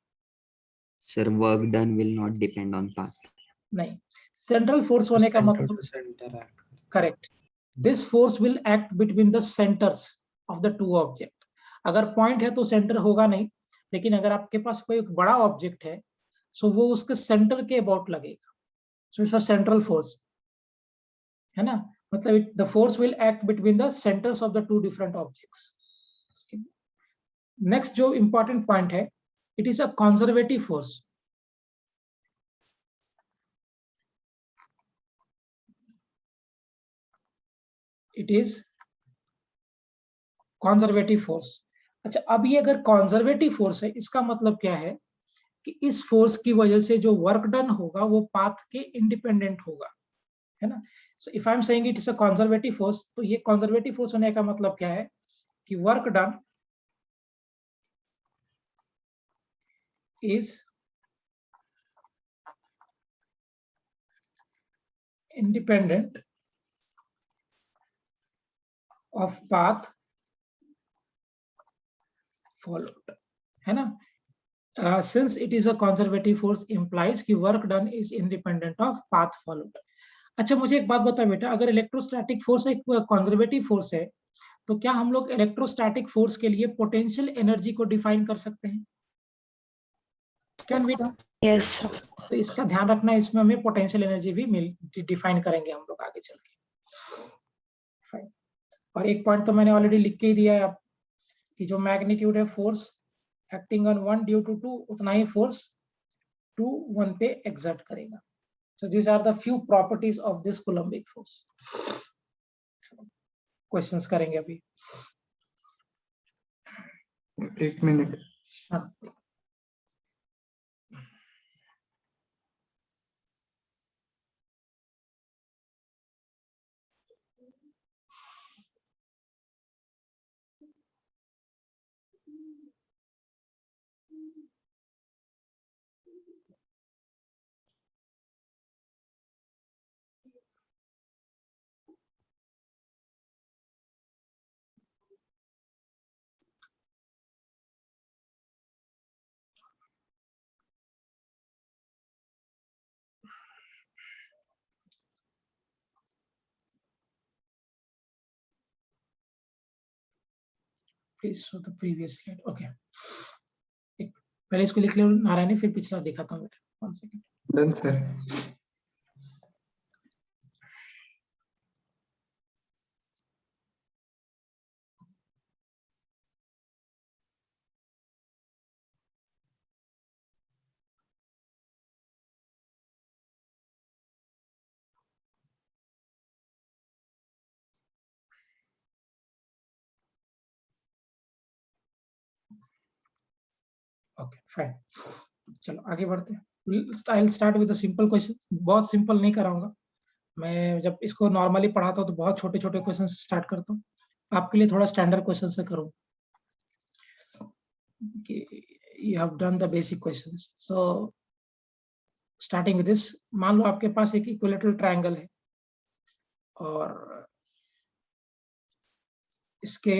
Sir, work done will not depend on path. नहीं, सेंट्रल फोर्स होने का मतलब correct, this force will act between the centres of the two object. अगर पॉइंट है तो सेंटर होगा नहीं, लेकिन अगर आपके पास कोई एक बड़ा ऑब्जेक्ट है, सो वो उसके सेंटर के अबाउट लगेगा, so it's a central force, है ना। मतलब the force will act between the centres of the two different objects. Next जो इंपॉर्टेंट पॉइंट है, it is a conservative force. It is conservative force. अच्छा, अब ये अगर कंजर्वेटिव फोर्स है, इसका मतलब क्या है कि इस फोर्स की वजह से जो वर्क डन होगा वो पाथ के इंडिपेंडेंट होगा, है ना। So if I am saying it is a conservative force, तो ये कंजर्वेटिव फोर्स होने का मतलब क्या है कि work done is independent of path followed, है ना। Since it is a conservative force implies कि work done is independent of path followed। अच्छा, मुझे एक बात बता बेटा, अगर इलेक्ट्रोस्टैटिक फोर्स एक कंजर्वेटिव फोर्स है, तो क्या हम लोग इलेक्ट्रोस्टैटिक फोर्स के लिए पोटेंशियल एनर्जी को डिफाइन कर सकते हैं? Can we? Yes, sir. तो इसका ध्यान रखना, इसमें हमें पोटेंशियल एनर्जी भी डिफाइन करेंगे हम लोग आगे चल के। और एक पॉइंट तो मैंने ऑलरेडी लिख के ही दिया है आप, कि जो मैग्नीट्यूड है force acting on one due to two, उतना ही फोर्स टू वन पे एक्सर्ट करेगा। So these are the few properties of this Coulombic force. Questions करेंगे अभी। एक मिनट। हाँ, please show the previous slide. Okay. पहले इसको लिख लो नारायणी, फिर पिछला दिखाता हूँ बेटा। 1 second. Done sir. Okay, fine. चलो आगे बढ़ते हैं। I'll start with the simple questions. बहुत सिंपल नहीं कराऊंगा मैं, जब इसको नॉर्मली पढ़ाता हूँ तो बहुत छोटे छोटे क्वेश्चन से स्टार्ट करता हूँ, आपके लिए थोड़ा स्टैंडर्ड क्वेश्चन से करूँ। You have done the basic questions. So starting with this, मान लो आपके पास एक इक्विलेटरल ट्रायंगल है और इसके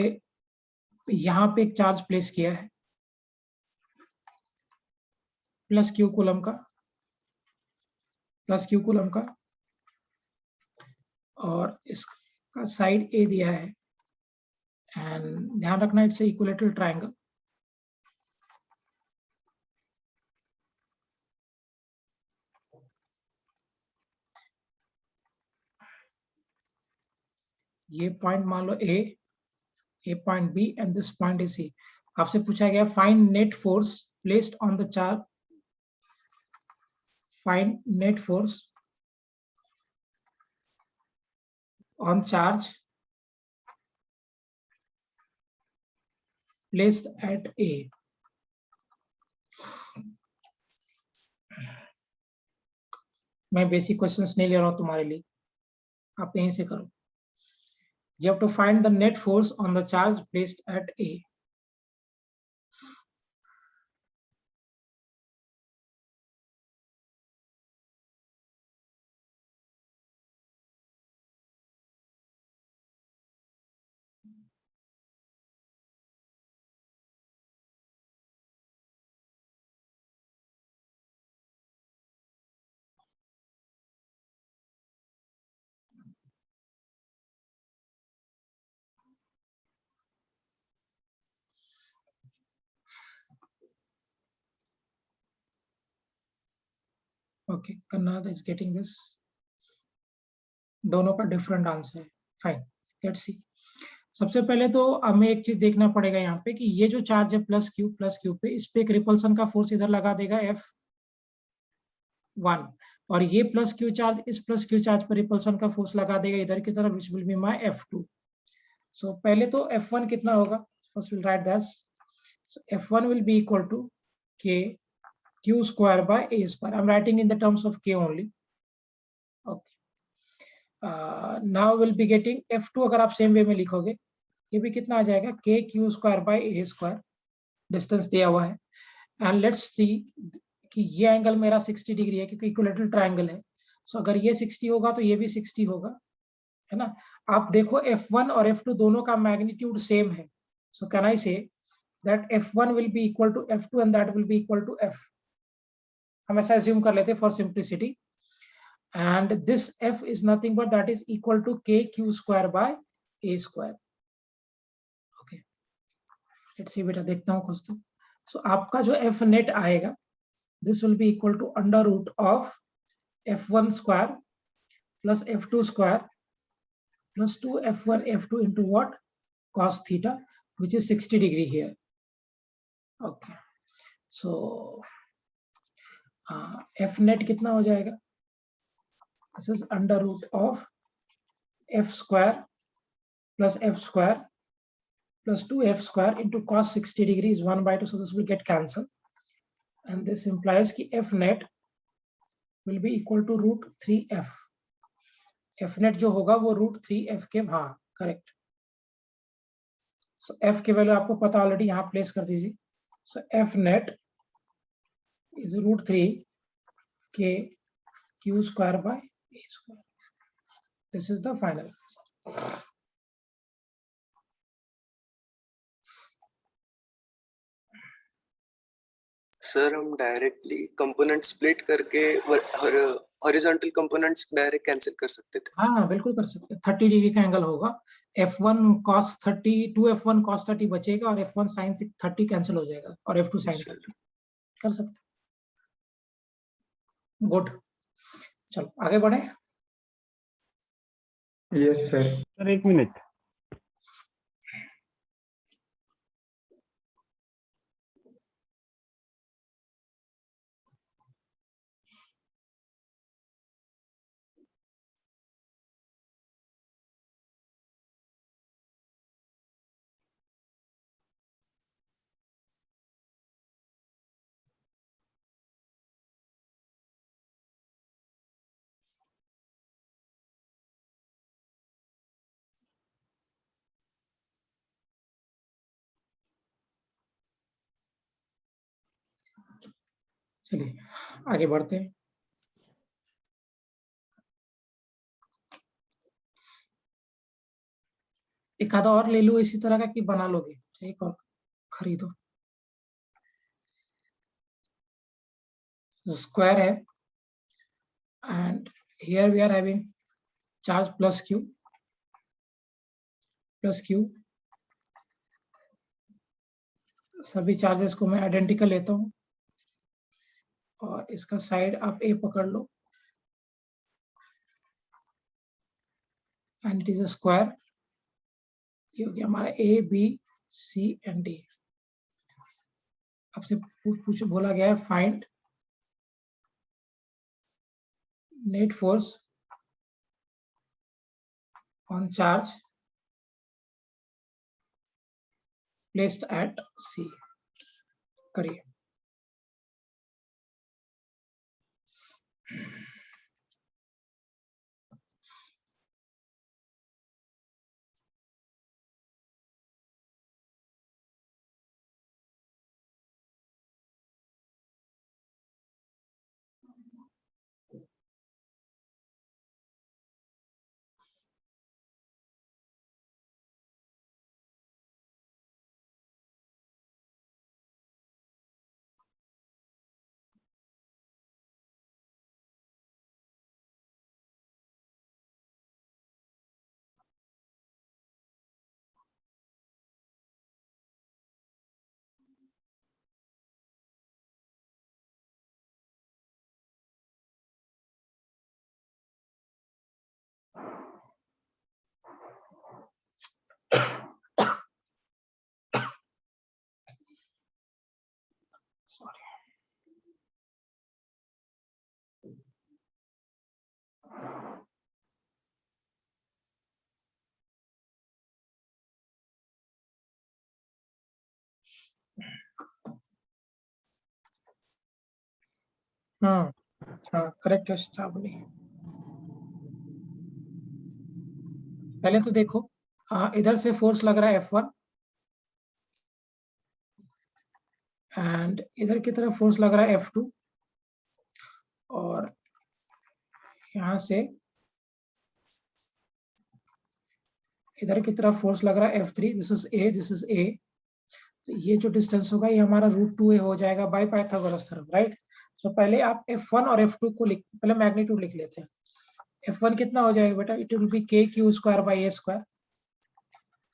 यहाँ पे एक चार्ज प्लेस किया है प्लस क्यू कूलम का, और इसका साइड ए दिया है, एंड ध्यान रखना इट्स इक्विलेटरल ट्रायंगल। ये पॉइंट मान लो ए, A point B and this point is C. आपसे पूछा गया find net force placed on the charge. Find net force on charge placed at A. मैं बेसिक क्वेश्चंस नहीं ले रहा हूं तुम्हारे लिए, आप यहीं से करो. You have to find the net force on the charge placed at A. Okay, Kannada is getting this. दोनों का डिफरेंट आंसर है. Fine, let's see. सबसे पहले तो हमें एक चीज देखना पड़ेगा यहाँ पे कि ये जो चार्ज है प्लस क्यू पे, इस पे एक रिपल्सन का फोर्स इधर लगा देगा F1, और ये प्लस क्यू चार्ज इस प्लस क्यू चार्ज पर रिपल्सन का फोर्स लगा देगा इधर की तरफ, which will be my F2. So पहले तो F1 कितना होगा, first will write that. So F1 will be equal to K Q square by A square. I'm writing in the terms of K only. Okay. Now we'll be getting F2. अगर आप same way में लिखोगे, ये भी कितना आ जाएगा, K Q square by A square. Distance दिया हुआ है. And let's see कि ये एंगल मेरा 60 डिग्री है क्योंकि इक्विलेटरल ट्रायंगल है. सो अगर ये 60 होगा तो ये भी 60 होगा, है ना. आप देखो F1 और F2 दोनों का मैग्नीट्यूड सेम है. सो कैन आई से that F1 will be equal to F2 and that will be equal to F. हम ऐसा assume कर लेते for simplicity, and this F is nothing but that is equal to K Q square by A square. Okay, let's see बेटा, देखता हूँ कुछ तो. So आपका जो F net आएगा, this will be equal to under root of F1 square plus F2 square plus 2 F1 F2 into what, cos theta, which is 60 degree here. Okay, so F net कितना हो जाएगा, this is under root of F square plus F square plus 2F square into cos 60 degree is 1/2, so this will get cancelled, and this implies कि F net will be equal to root 3F. F net जो होगा वो root 3F के, हाँ correct. So F के value आपको पता already, यहाँ प्लेस कर दीजिए. So F net is root 3 K Q square by A square. This is the final answer. Sir हम डायरेक्टली कंपोनेंट स्प्लिट करके हॉरिजॉन्टल कंपोनेंट्स डायरेक्ट कैंसिल कर सकते थे. हाँ बिल्कुल कर सकते हैं. 30 डिग्री का एंगल होगा. F1 cos 30, 2F1 cos 30 बचेगा और F1 sin 30 कैंसिल हो जाएगा और F2 sin 30 कर सकते हैं. गुड, चलो आगे बढ़े. Yes, sir. सर एक मिनट. चलिए आगे बढ़ते हैं. एक आधा और ले लो इसी तरह का कि बना लोगे, एक और खरीदो. स्क्वायर है and here we are having charge plus q. सभी चार्जेस को मैं आइडेंटिकल लेता हूं और इसका साइड आप A पकड़ लो and it is a square. ये हो गया हमारा A B C and D. आपसे पूछ बोला गया है find net force on charge placed at C. करिए। Sorry. हाँ हाँ करेक्ट है श्रावणी। पहले तो देखो इधर से फोर्स लग रहा है F1 एंड इधर की तरफ फोर्स लग रहा है F2 और यहाँ से इधर की तरफ फोर्स लग रहा है F3। This is A। तो ये जो डिस्टेंस होगा ये हमारा √2a हो जाएगा बाय पाइथागोरस थ्योरम, राइट। सो पहले आप F1 और F2 को पहले मैग्नीट्यूड लिख लेते हैं। F1 कितना हो जाएगा बेटा, it will be kq² by a²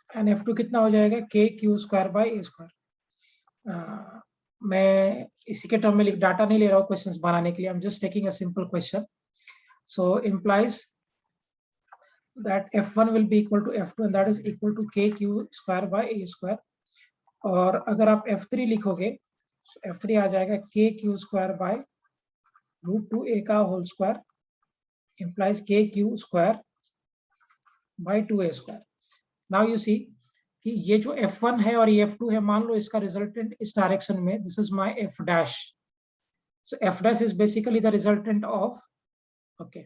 and F2 कितना हो जाएगा kq² by a²। मैं इसी के टर्म में डाटा नहीं ले रहा हूँ क्वेश्चंस बनाने के लिए, I am just taking a simple question. So implies that F1 will be equal to F2 and that is equal to kq² by a²। और अगर आप F3 लिखोगे F3 आ जाएगा kq² by √2a का whole square implies kq² by 2a²। Now you see कि ये जो F1 है और ये F2 है, मान लो इसका रिजल्टेंट इस डायरेक्शन में, this is my F'। So F' is basically the resultant of okay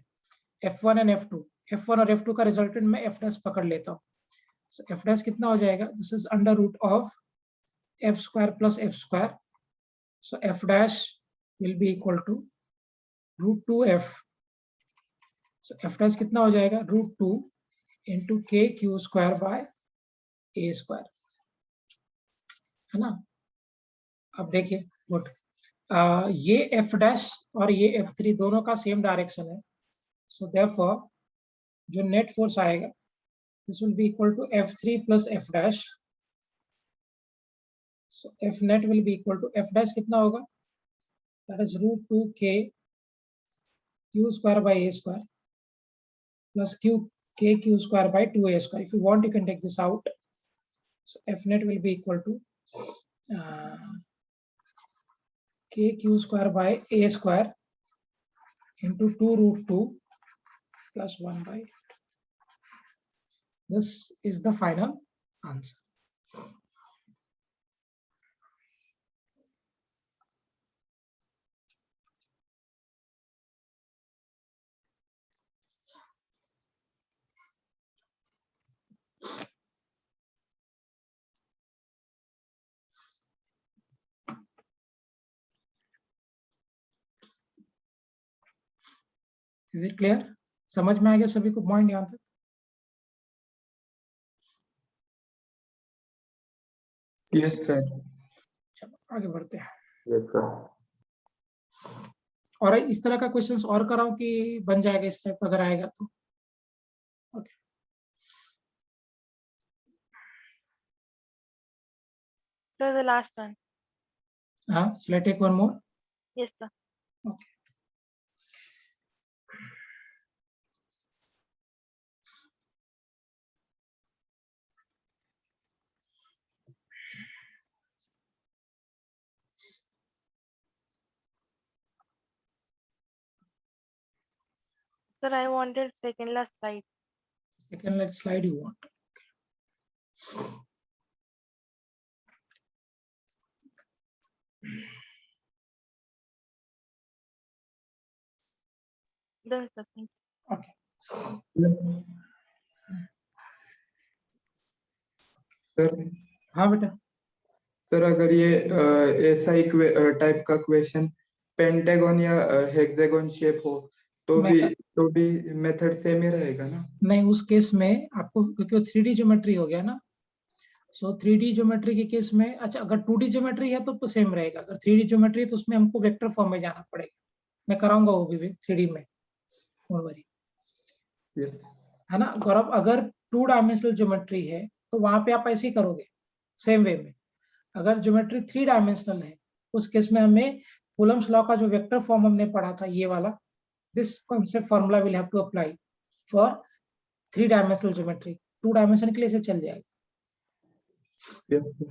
F1 and F2। F1 और F2 का रिजल्टेंट मैं F' पकड़ लेता हूँ। So F' कितना हो जाएगा, this is under root of f² plus f²। So F' will be equal to √2f। So F' कितना हो जाएगा, √2 into kq² by a², है ना। अब देखिए गुड, ये F' और ये F3 दोनों का सेम डायरेक्शन है। सो देयरफॉर जो नेट फोर्स आएगा this will be equal to F3 plus F'। So F net will be equal to F' कितना होगा, that is √2 kq² by a² plus kq² by 2a²। If you want, you can take this out. So F net will be equal to kq² by a² into 2√2 plus 1 by 8. This is the final answer. Is it clear? समझ में आ गया सभी को point यहाँ तक? Yes sir. चलो आगे बढ़ते हैं। Yes sir. और इस तरह का क्वेश्चंस और कराओ कि बन जाएगा इस टाइप अगर आएगा तो। Okay So the last one. हाँ, shall I take one more? Yes, sir. Okay. Sir, I wanted second last slide. Second last slide you want. Done, sir. Thank you. Okay. Sir हाँ बेटा, sir अगर ये ऐसा ही type का question pentagon या hexagon shape हो तो भी मेथड सेम ही रहेगा ना? नहीं, उस केस में आपको, क्योंकि वो 3D ज्योमेट्री हो गया ना, सो 3D ज्योमेट्री के केस में, अच्छा अगर 2D ज्योमेट्री है तो सेम रहेगा, अगर 3D ज्योमेट्री है तो उसमें हमको वेक्टर फॉर्म में जाना पड़ेगा। मैं कराऊंगा वो भी 3D में, Yes. है ना गौरव। अगर 2 डायमेंशनल ज्योमेट्री है तो वहां पे आप ऐसे ही करोगे सेम वे में। अगर ज्योमेट्री 3 डायमेंशनल है उस केस में हमें कूलम्स लॉ का जो वेक्टर फॉर्म हमने पढ़ा था ये वाला, this concept formula will have to apply for 3 dimensional geometry. 2 dimension के लिए से चल जाएगा। Yes, sir.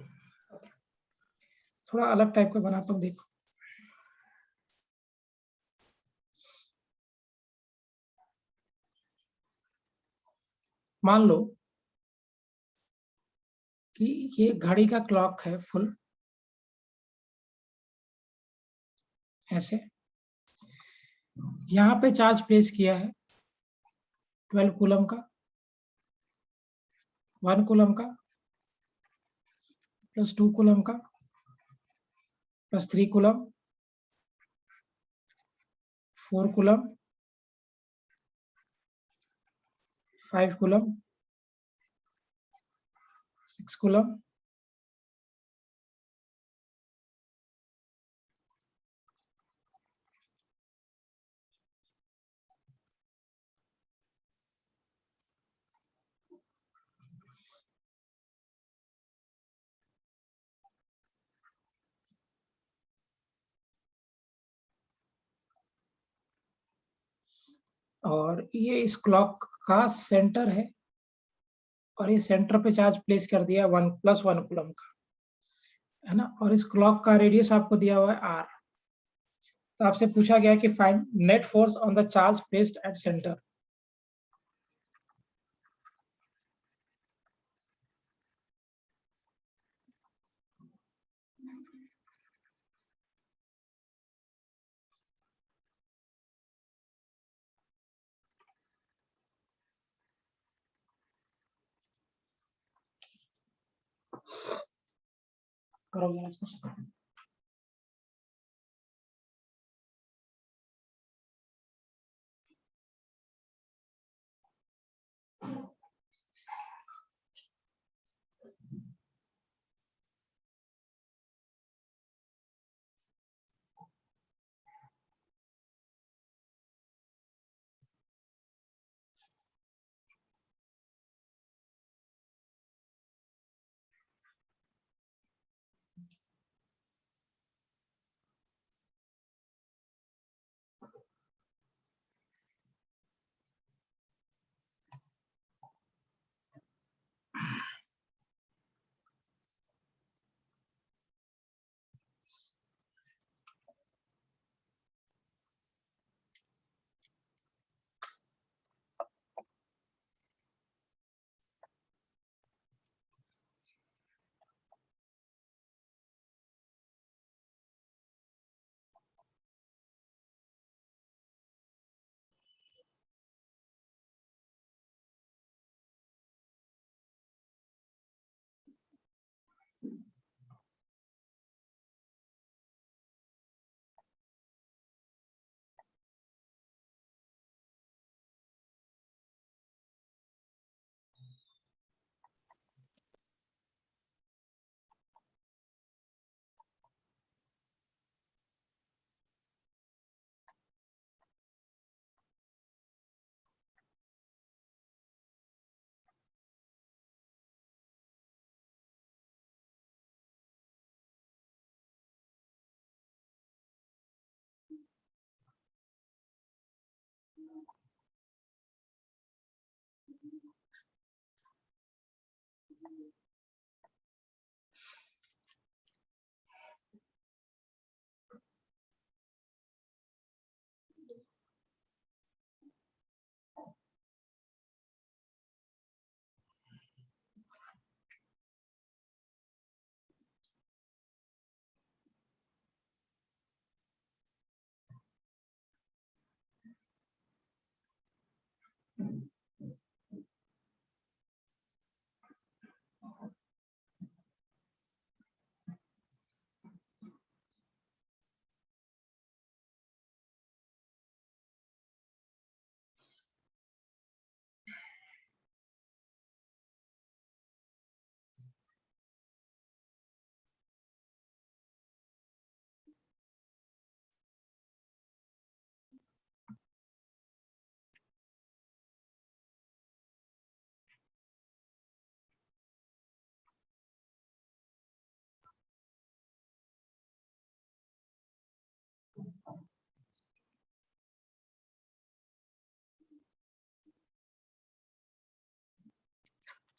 थोड़ा अलग टाइप का बनाता हूँ, देखो। मान लो कि ये घड़ी का क्लॉक है फुल, ऐसे यहाँ पे चार्ज प्लेस किया है 12 कूलम का, 1 कूलम का प्लस 2 कूलम का plus 3 coulomb, 4 coulomb, 5 coulomb, 6 coulomb, और ये इस क्लॉक का सेंटर है और ये सेंटर पे चार्ज प्लेस कर दिया 1 + 1 कूलम का, है ना। और इस क्लॉक का रेडियस आपको दिया हुआ है r। तो आपसे पूछा गया कि find net force on the charge placed at centre. करो जरा इसको।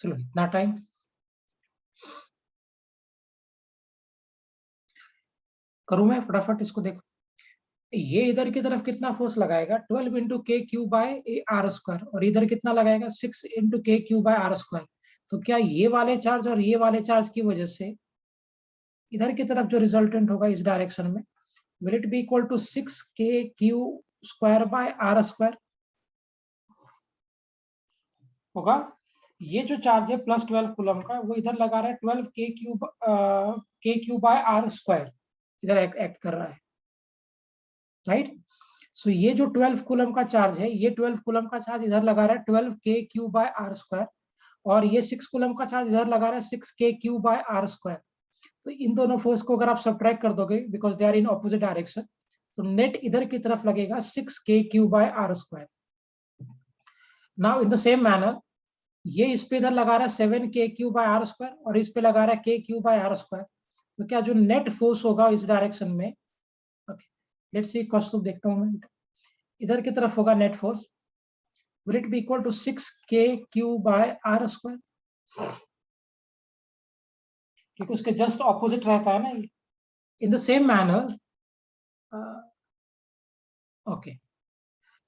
चलो इतना टाइम। करूं मैं फटाफट इसको, देखो ये इधर की तरफ कितना फोर्स लगाएगा 12 इंटू के क्यू बाय आर स्क्वायर, और इधर कितना लगाएगा 6 इंटू के क्यू बाय आर स्क्वायर। तो क्या ये वाले चार्ज और ये वाले चार्ज की वजह से इधर की तरफ जो रिजल्टेंट होगा इस डायरेक्शन में, will it be equal to 6 K Q square by R square होगा। ये जो चार्ज है प्लस 12 कूलम का, वो इधर लगा रहा है 12 के क्यू बाय आर स्क्वायर, इधर एक्ट कर रहा है, राइट। सो ये जो 12 कूलम का चार्ज है, ये 12 कूलम का चार्ज इधर लगा रहा है 12 के क्यू बाय आर स्क्वायर, और ये 6 कूलम का चार्ज इधर लगा रहा है 6 K Q by R square. तो इन दोनों फोर्स को अगर आप सब्ट्रैक्ट कर दोगे, because they are in opposite direction, तो नेट इधर की तरफ लगेगा 6 K Q by R square. Now in the same manner, ये इस पे इधर लगा रहा है 7 के क्यू बाय आर स्क्वायर, और इस पे लगा रहा है के क्यू बाय आर स्क्वायर। तो क्या जो नेट फोर्स होगा इस डायरेक्शन में, ओके लेट्स सी कॉस्ट देखता हूं मैं, इधर की तरफ होगा net force, will it be equal to 6 k q by r square, क्योंकि उसके जस्ट ऑपोजिट रहता है ना ये। इन the same manner, okay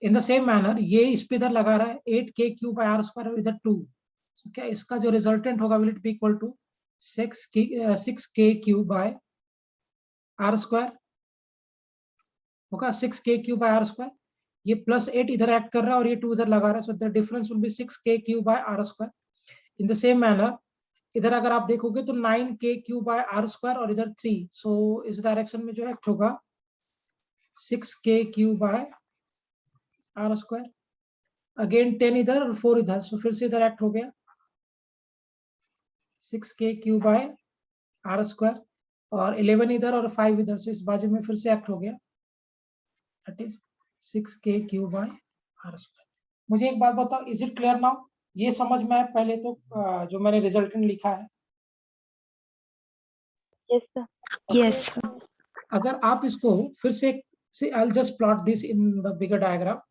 in the same manner ये इस पे इधर लगा रहा है 8 k q by r square और इधर 2, so क्या इसका जो रिजल्टेंट होगा will it be equal to 6 k q by r square होगा, 6 k q by r square। ये प्लस 8 इधर एक्ट कर रहा है और ये 2 इधर लगा रहा है, so the difference will be 6 K Q by R square. In the same manner इधर अगर आप देखोगे तो 9 के क्यू बाय आर स्क्वायर और इधर 3, सो इस डायरेक्शन में जो एक्ट होगा 6 K Q by R square, again 10 इधर और 4 इधर, सो फिर से इधर एक्ट हो गया 6 K Q by R square, और 11 इधर और 5 इधर, सो इस बाजू में फिर से एक्ट हो गया, that is 6 K Q by R square. मुझे एक बात बताओ, इज इट क्लियर नाउ? ये समझ में आया पहले तो जो मैंने रिजल्टेंट लिखा है? Yes, sir. Yes, sir. अगर आप इसको फिर से I will just plot this in the bigger diagram.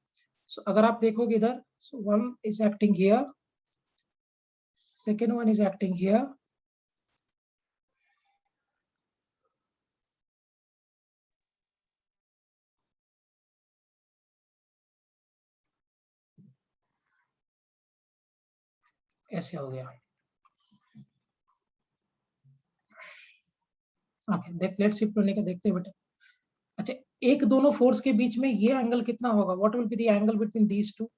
So अगर आप देखोगे इधर, so one is acting here, second one is acting here, ऐसे हो गया। ओके लेट्स शिफ्ट होने का देखते हैं बेटा। अच्छा, एक दोनों फोर्स के बीच में ये एंगल कितना होगा? What will be the angle between these two?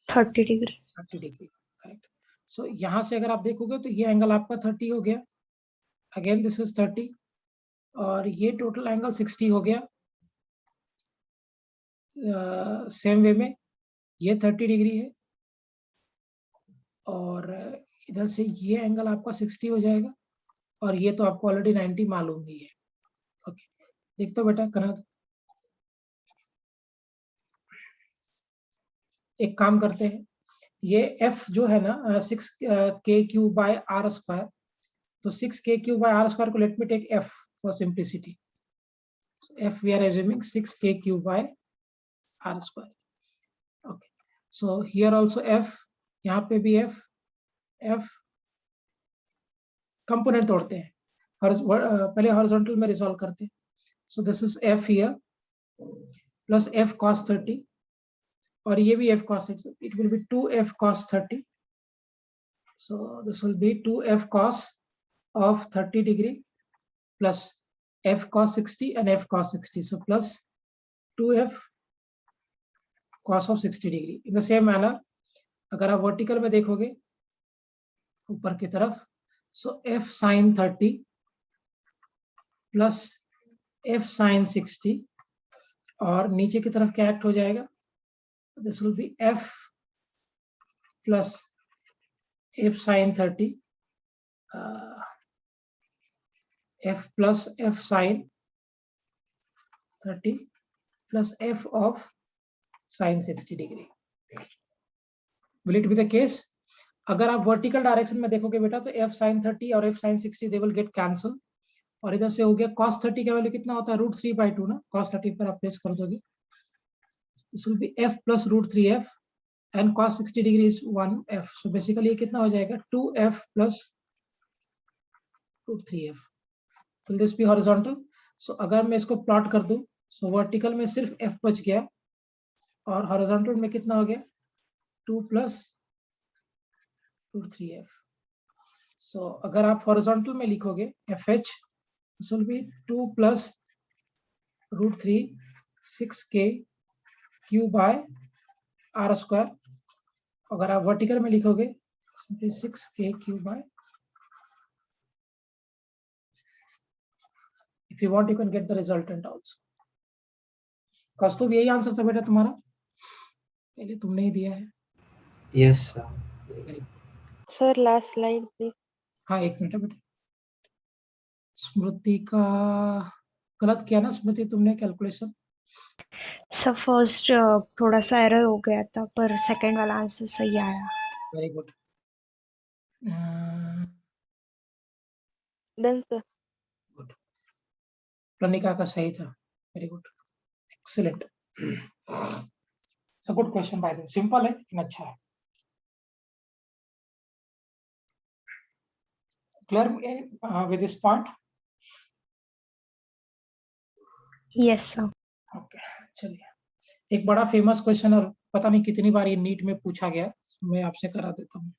30 degree. 30 degree, correct. So यहाँ से अगर आप देखोगे तो ये एंगल आपका 30 हो गया, अगेन दिस इज 30, और ये टोटल एंगल 60 हो गया। सेम वे में ये 30 डिग्री है, और इधर से ये एंगल आपका 60 हो जाएगा, और ये तो आपको ऑलरेडी 90 मालूम ही है। ओके देखते हो बेटा, करा दो। एक काम करते हैं, ये f जो है ना 6 K Q by R square, तो 6 K Q by R square को let me take f for simplicity. f we are assuming 6 K Q by R square. Okay so here also f, यहाँ पे भी f component तोड़ते हैं, पहले horizontal में resolve करते हैं। So this is f here plus f cos 30, और ये भी f cos 30, it will be 2f cos 30, so this will be 2f cos of 30 degree plus f cos 60 and f cos 60, so plus 2f cos of 60 degree। in the same manner अगर आप vertical में देखोगे ऊपर की तरफ, so f sin 30 plus f sin 60, और नीचे की तरफ क्या एक्ट हो जाएगा? This will be f plus f sin 30, f plus f sin 30 plus f of sin 60 degree. Will it be the case? अगर आप वर्टिकल डायरेक्शन में देखोगे बेटा तो f sin 30 और f sin 60 they will get cancel, और इधर से हो गया cos 30 का वैल्यू कितना होता है? √3/2 ना, cos 30 पर आप प्लेस कर दोगे, this will be f plus √3f and cos 60 degree is 1f. So basically ये कितना हो जाएगा 2f plus root 3f. Will this be horizontal? So अगर मैं इसको प्लॉट कर दूं, so vertical में सिर्फ f बच गया और horizontal में कितना हो गया 2 plus root 3f. So अगर आप horizontal में लिखोगे fh, this will be 2 plus root 3 6k q by r square. अगर आप वर्टिकल में लिखोगे simply 6k q by. If you want, you can get the resultant also. कौस्तुभ यही आंसर था बेटा तुम्हारा? पहले तुमने ही दिया है. Yes, sir. Sir, last slide, please. हाँ एक मिनट बेटा. स्मृति का गलत किया ना स्मृति तुमने कैलकुलेशन? सर फर्स्ट थोड़ा सा एरर हो गया था पर सेकंड वाला आंसर सही आया. Very good. Done, sir. Good. Pranika का सही था. Very good. Excellent. So good question by the way. Simple है लेकिन अच्छा है. Clear with this point? Yes sir. Okay चलिए. एक बड़ा फेमस क्वेश्चन और पता नहीं कितनी बार ये नीट में पूछा गया, मैं आपसे करा देता हूँ.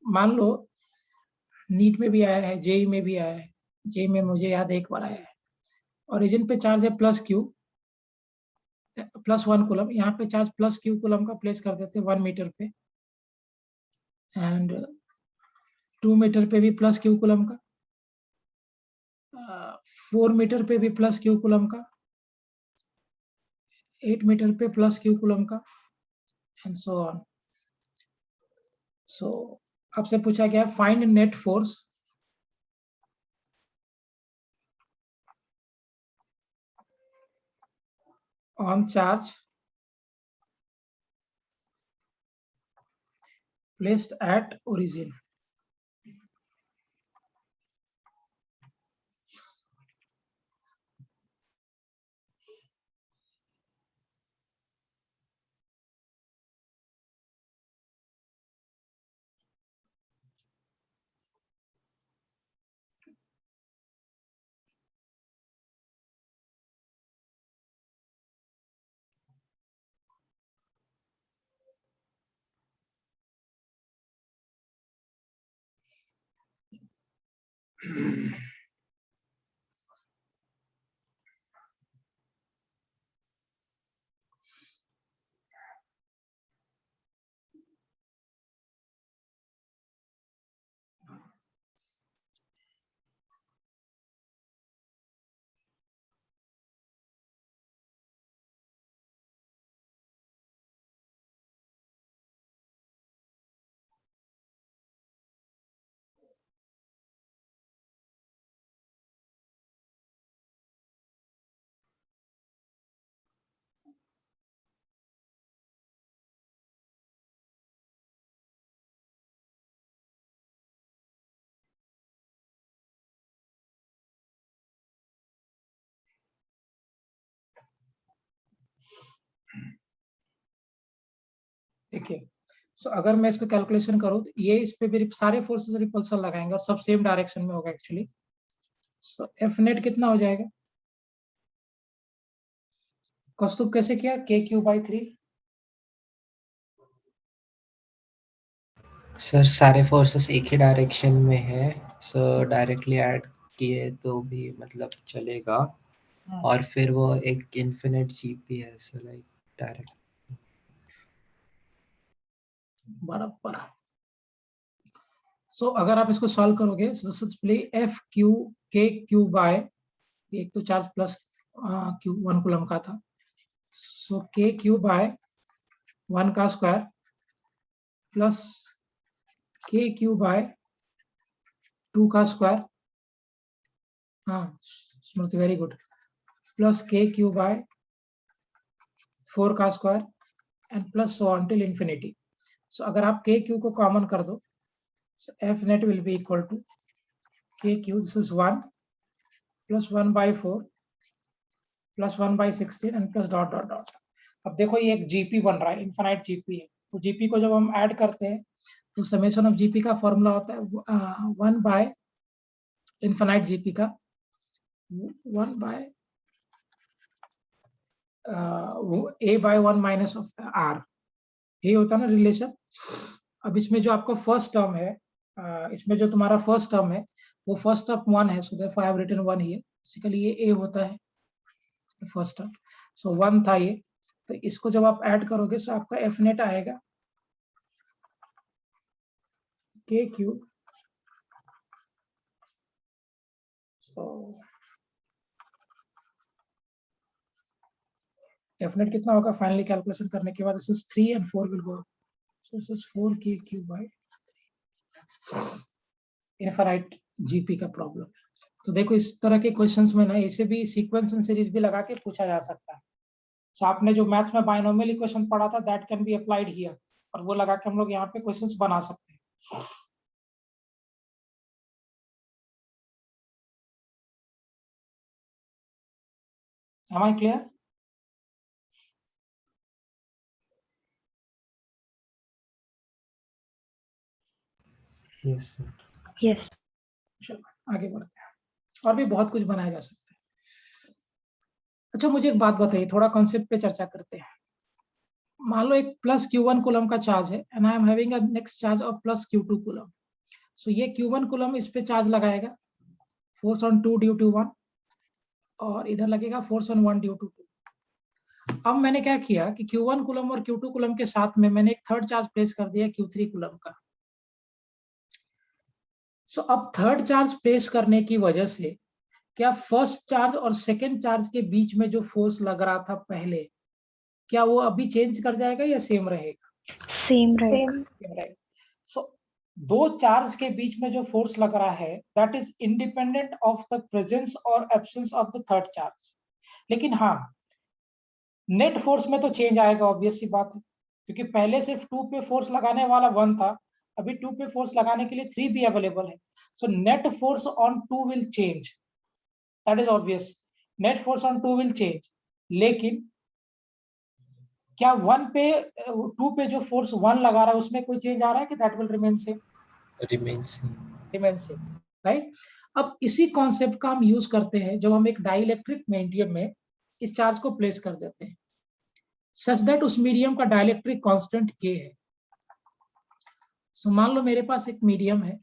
मान लो नीट में भी आया है, जेई में भी आया है. जेई में मुझे याद है एक बार आया है. ओरिजिन पे चार्ज है प्लस क्यू प्लस 1 कूलम. यहाँ पे चार्ज प्लस क्यू कूलम का प्लेस कर देते 1 मीटर पे एंड 2 मीटर पे भी प्लस क्यू कूलम का, 4 मीटर पे भी प्लस क्यू कूलम का, 8 मीटर पे प्लस क्यू कूलम का एंड सो ऑन. सो आपसे पूछा गया find net force on charge placed at origin. देखिए सो अगर मैं इसको कैलकुलेशन करूं तो ये इस पे भी सारे फोर्सेस रिपल्सन लगाएंगे और सब सेम डायरेक्शन में होगा एक्चुअली. सो एफ नेट कितना हो जाएगा? कौस्तुभ कैसे किया? के क्यू बाई 3. सर सारे फोर्सेस एक ही डायरेक्शन में है, सो डायरेक्टली ऐड किए तो भी मतलब चलेगा. और फिर वो एक इनफिनिट जीपी है, सो लाइक डायरेक्ट बराबर. सो अगर आप इसको सॉल्व करोगे सो सिंपली एफ क्यू के क्यू बाय, एक तो चार्ज प्लस क्यू 1 कूलम का था, सो के क्यू बाय 1 का square plus k Q by 2 का स्क्वायर. हाँ Smriti very good. Plus k Q by 4 का square and plus so on till infinity. So अगर आप के क्यू को कॉमन कर दो so f net will be equal to k q, this is 1 plus 1 by 4 +1/16 and plus dot dot dot. अब देखो ये एक जीपी बन रहा है, इनफाइनाइट जीपी है। तो जीपी को जब हम ऐड करते हैं तो समेशन ऑफ जीपी का फॉर्मूला होता है 1 बाय इनफाइनाइट जीपी का 1 bye a/1 minus of r, ये होता है ना रिलेशन। अब इसमें जो आपका फर्स्ट टर्म है, इसमें जो तुम्हारा फर्स्ट टर्म है वो फर्स्ट टर्म 1 है, so therefore I have written 1 here. Basically ये a होता है फर्स्ट टर्म, सो 1 था ये। तो इसको जब आप ऐड करोगे तो आपका एफ नेट आएगा k क्यूब, एफ नेट कितना होगा फाइनली कैलकुलेशन करने के बाद? This is 3 and 4 will go, so this is 4k cube by infinite GP का प्रॉब्लम। तो देखो इस तरह के क्वेश्चंस में ना इसे भी सीक्वेंस एंड सीरीज भी लगा के पूछा जा सकता है। सो आपने जो मैथ्स में बाइनोमियल इक्वेशन पढ़ा था that can be applied here, और वो लगा के हम लोग यहाँ पे क्वेश्चंस बना सकते हैं। Am I clear? Yes, sir. Yes. चलो आगे बढ़ते हैं, और भी बहुत कुछ बनाया जा सकता है। अच्छा मुझे एक बात बताइए, थोड़ा कॉन्सेप्ट पे चर्चा करते हैं। मान लो एक प्लस Q1 कूलम का चार्ज है and I am having a next charge of plus Q2 coulomb. So ये Q1 कूलम इस पे चार्ज लगाएगा, फोर्स ऑन 2 ड्यू टू 1, और इधर लगेगा फोर्स ऑन 1 ड्यू टू 2। अब मैंने क्या किया कि Q1 कूलम और Q2 कूलम के साथ में मैंने एक थर्ड चार्ज प्लेस कर दिया Q3 कूलम का। सो अब थर्ड चार्ज प्लेस करने की वजह से क्या फर्स्ट चार्ज और सेकेंड चार्ज के बीच में जो फोर्स लग रहा था पहले, क्या वो अभी चेंज कर जाएगा या सेम रहेगा? सेम रहेगा। सो दो चार्ज के बीच में जो फोर्स लग रहा है that is independent of the presence और absence of the third charge. लेकिन हाँ, नेट फोर्स में तो चेंज आएगा, ऑब्वियस सी बात है, क्योंकि पहले सिर्फ 2 पे फोर्स लगाने वाला 1 था, अभी 2 पे फोर्स लगाने के लिए 3 भी अवेलेबल है। So net force on 2 will change, that is obvious, net force on 2 will change. लेकिन क्या 2 पे जो फोर्स 1 लगा रहा है उसमें कोई चेंज आ रहा है कि that will remain same? Remain same. Right. अब इसी कॉन्सेप्ट का हम यूज करते हैं जब हम एक डाइलेक्ट्रिक मीडियम में इस चार्ज को प्लेस कर देते हैं, सच दैट उस मीडियम का डाइलेक्ट्रिक कांस्टेंट k है। सो मान लो मेरे पास एक मीडियम है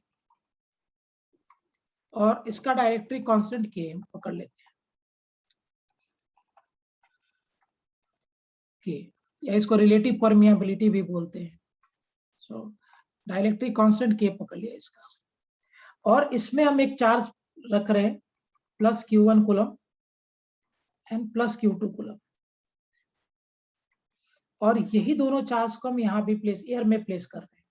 और इसका डाइलेक्ट्रिक कांस्टेंट k है, पकड़ लेते हैं k, या इसको रिलेटिव परमिएबिलिटी भी बोलते हैं। सो डाइलेक्ट्रिक कांस्टेंट k पकड़ लिया इसका, और इसमें हम एक चार्ज रख रहे हैं plus Q1 coulomb and plus Q2 coulomb, और यही दोनों चार्ज को हम यहाँ भी एयर में प्लेस कर रहे हैं।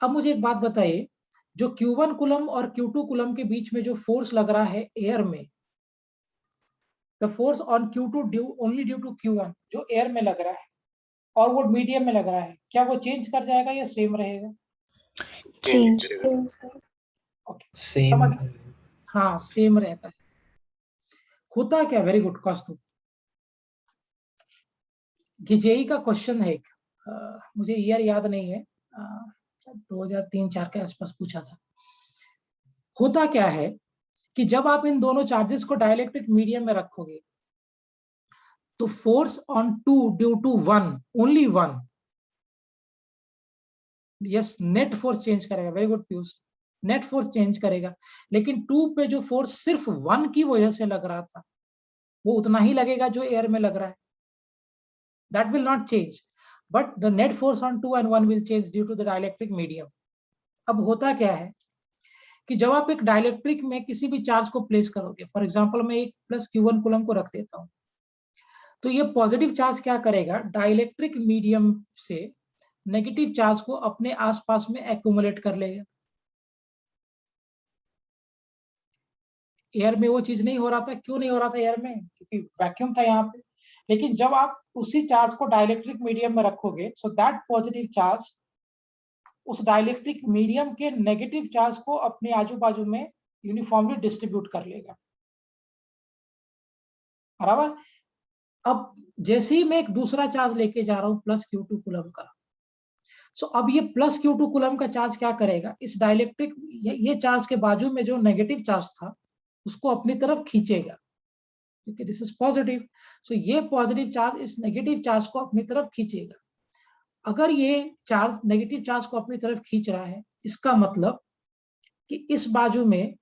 अब मुझे एक बात बताइए, जो Q1 कूलम और Q2 कूलम के बीच में जो फोर्स लग रहा है एयर में, the force on Q2 only due to Q1 जो एयर में लग रहा है और वो मीडियम में लग रहा है, क्या वो चेंज कर जाएगा या सेम रहेगा? चेंज। सेम। हाँ सेम रहता है। होता क्या, वेरी गुड कौस्तुभ, जेईई का क्वेश्चन है एक, मुझे ईयर याद नहीं है, 2003-4 के आसपास पूछा था। होता क्या है कि जब आप इन दोनों चार्जेस को डाइलेक्ट्रिक मीडियम में रखोगे तो force on 2 due to 1, only 1, yes net force change करेगा, very good Piyush, net force change करेगा, लेकिन 2 पे जो फोर्स सिर्फ 1 की वजह से लग रहा था वो उतना ही लगेगा जो एयर में लग रहा है, that will not change, but the net force on 2 and 1 will change due to the dielectric medium। अब होता क्या है कि जब आप एक डाइलेक्ट्रिक में किसी भी चार्ज को प्लेस करोगे, फॉर एग्जांपल मैं एक प्लस Q1 कूलम को रख देता हूं, तो ये पॉजिटिव चार्ज क्या करेगा, डाइलेक्ट्रिक मीडियम से नेगेटिव चार्ज को अपने आसपास में एक्यूमुलेट कर लेगा। एयर में वो चीज नहीं हो रहा था, क्यों नहीं हो रहा था एयर में? क्योंकि वैक्यूम था यहाँ पे। लेकिन जब आप उसी चार्ज को डाइलेक्ट्रिक मीडियम में रखोगे, सो दैट पॉजिटिव चार्ज उस डाइलेक्ट्रिक मीडियम के नेगेटिव चार्ज को अपने आजू बाजू में यूनिफॉर्मली डिस्ट्रीब्यूट कर लेगा, बराबर। अब जैसे ही मैं एक दूसरा चार्ज लेके जा रहा हूं प्लस Q2 कूलम का, सो अब ये प्लस Q2 कूलम का चार्ज क्या करेगा, इस डाइलेक्ट्रिक ये चार्ज के बाजू में जो नेगेटिव चार्ज था उसको अपनी तरफ खींचेगा, क्योंकि दिस इज पॉजिटिव। सो ये पॉजिटिव चार्ज इस नेगेटिव चार्ज को अपनी तरफ खींचेगा। अगर ये चार्ज नेगेटिव चार्ज को अपनी तरफ खींच रहा है, इसका मतलब कि इस बाजू में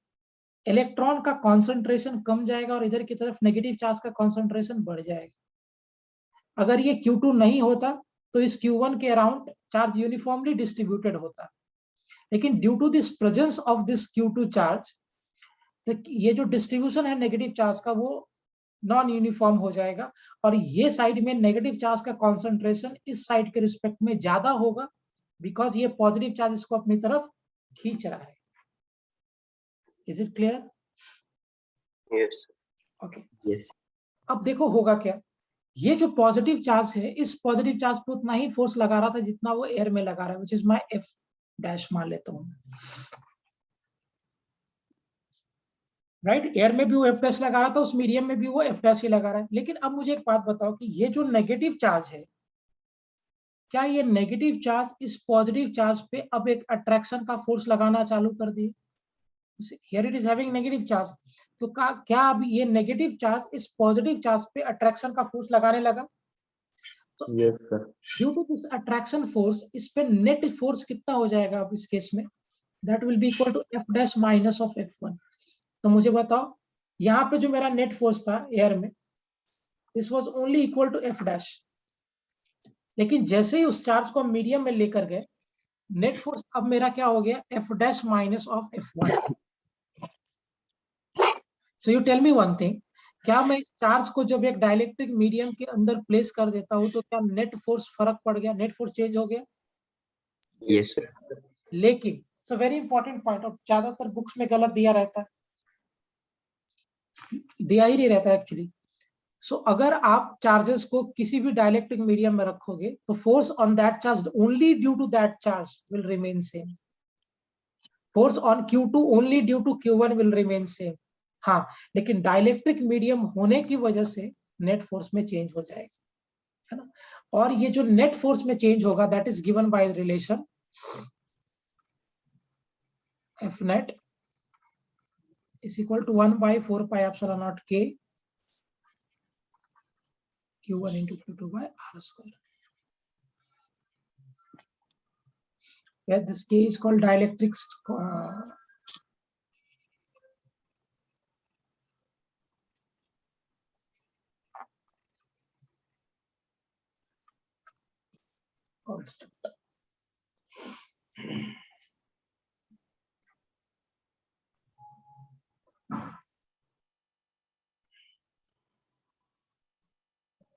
इलेक्ट्रॉन का कॉन्सेंट्रेशन कम जाएगा और इधर की तरफ नेगेटिव चार्ज का कॉन्सेंट्रेशन बढ़ जाएगा। अगर ये Q2 नहीं होता तो इस Q1 के अराउंड चार्ज यूनिफॉर्मली डिस्ट्रीब्यूटेड होता, लेकिन due to this presence of this Q2 charge, ये जो डिस्ट्रीब्यूशन है नेगेटिव चार्ज का वो नॉन यूनिफॉर्म हो जाएगा, और ये साइड में नेगेटिव चार्ज का कॉन्सेंट्रेशन इस साइड के रिस्पेक्ट में ज्यादा होगा, बिकॉज ये पॉजिटिव चार्ज इसको अपनी तरफ खींच रहा है। Is it clear? Yes okay. Yes. अब देखो होगा क्या, ये जो पॉजिटिव चार्ज है इस पॉजिटिव चार्ज पे उतना ही फोर्स लगा रहा था जितना वो एयर में लगा रहा है, which is my F dash मान लेता हूँ, राइट। एयर में भी वो F डैश लगा रहा था, उस मीडियम में भी वो F डैश ही लगा रहा है। लेकिन अब मुझे एक बात बताओ कि ये जो नेगेटिव चार्ज है, क्या ये नेगेटिव चार्ज इस पॉजिटिव चार्ज पे अब एक अट्रैक्शन का फोर्स लगाना चालू कर दिए? Here it is having negative charge, तो क्या अब ये नेगेटिव चार्ज इस पॉजिटिव चार्ज पे अट्रैक्शन का फोर्स लगाने लगा? तो yes sir. Due to this attraction force इस पे नेट फोर्स कितना हो जाएगा अब इस केस में? That will be equal to F dash minus of F1। तो मुझे बताओ यहाँ पे जो मेरा नेट फोर्स था एयर में, this was only equal to F dash, लेकिन जैसे ही उस चार्ज को मीडियम में लेकर गए, नेट फोर्स अब मेरा क्या हो गया, F dash minus of F1। So you tell me one thing, क्या मैं इस चार्ज को जब एक डाइलेक्ट्रिक मीडियम के अंदर प्लेस कर देता हूं तो क्या नेट फोर्स फर्क पड़ गया, नेट फोर्स चेंज हो गया? Yes. लेकिन सो वेरी इंपॉर्टेंट पॉइंट, और ज्यादातर बुक्स में गलत दिया रहता है, दिया ही नहीं रहता एक्चुअली। सो अगर आप चार्जेस को किसी भी डाइलेक्ट्रिक मीडियम में रखोगे तो force on that charge only due to that charge will remain same, force on Q2 only due to Q1 will remain same. हाँ, लेकिन डाइलेक्ट्रिक मीडियम होने की वजह से नेट फोर्स में चेंज हो जाएगा, है ना। और ये जो नेट फोर्स में चेंज होगा that is given by relation F net is equal to 1 by 4 pi epsilon naught K Q1 into Q2 by R square. Yeah, this K is called dielectric constant.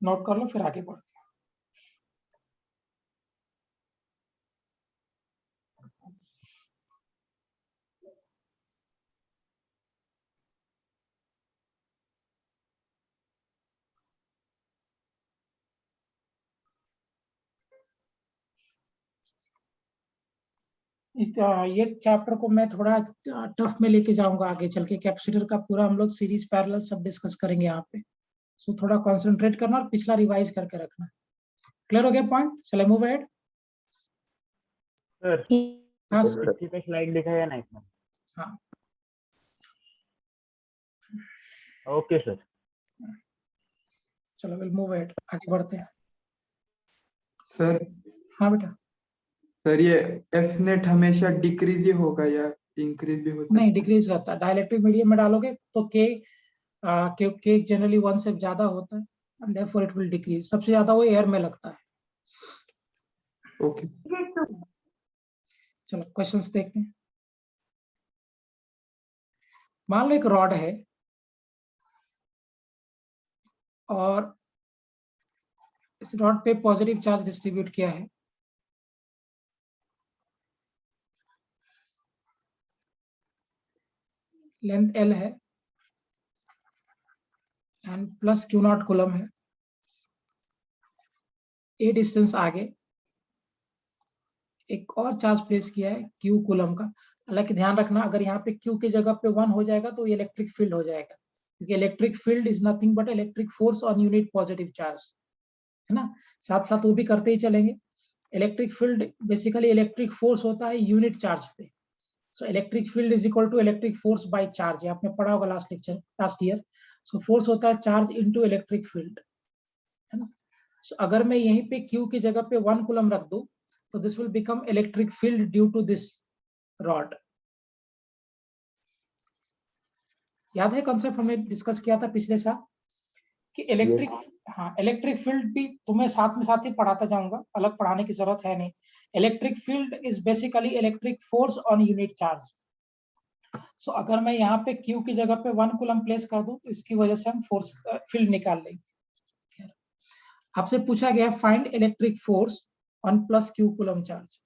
Note कर लो फिर आगे बढ़ते हैं। ये chapter को मैं थोड़ा टफ में लेके जाऊंगा आगे चल के, कैपेसिटर का पूरा हम लोग सीरीज पैरेलल सब डिस्कस करेंगे यहाँ पे। सो थोड़ा कंसंट्रेट करना और पिछला रिवाइज करके रखना। क्लियर हो गया पॉइंट? चले मूव अहेड। सर हाँ इसी पे स्लाइड दिखाया ना इसमें? हाँ ओके सर। चलो विल मूव अहेड, आगे बढ़ते हैं। सर हाँ बेटा। सर ये F नेट हमेशा डिक्रीज ही होगा या इंक्रीज भी होता है? नहीं, डिक्रीज करता है। डाइलेक्ट्रिक मीडियम में डालोगे तो के जनरली 1 से ज्यादा होता है and therefore it will decrease. सबसे ज्यादा वो एयर में लगता है। ओके। चलो क्वेश्चंस देखते हैं। मान लो एक रॉड है और इस रॉड पे पॉजिटिव चार्ज डिस्ट्रीब्यूट किया है, लेंथ L है एंड प्लस Q0 कूलम है, A डिस्टेंस आगे, एक और चार्ज प्लेस किया है Q कूलम का। हालांकि ध्यान रखना, अगर यहाँ पे Q की जगह पे 1 हो जाएगा तो ये इलेक्ट्रिक फील्ड हो जाएगा, क्योंकि electric field is nothing but electric force on unit positive charge, है ना। साथ साथ वो भी करते ही चलेंगे। Electric field basically electric force होता है यूनिट चार्ज पे। So electric field is equal to electric force by charge, ये आपने पढ़ा होगा लास्ट ईयर। सो फोर्स होता है चार्ज इनटू इलेक्ट्रिक फील्ड, है ना। सो अगर मैं यहीं पे Q की जगह पे 1 कूलम रख दूं तो this will become electric field due to this rod. याद है कॉन्सेप्ट हमने डिस्कस किया था पिछले साल कि इलेक्ट्रिक, हाँ इलेक्ट्रिक फील्ड भी तुम्हें साथ ही पढ़ाता जाऊंगा, अलग पढ़ाने की जरूरत है नहीं। Electric field is basically electric force on unit charge. So अगर मैं यहाँ पे Q की जगह पे 1 कूलम प्लेस कर दूं तो इसकी वजह से हम फोर्स फील्ड निकाल लेंगे। आपसे पूछा गया find electric force on plus Q coulomb charge.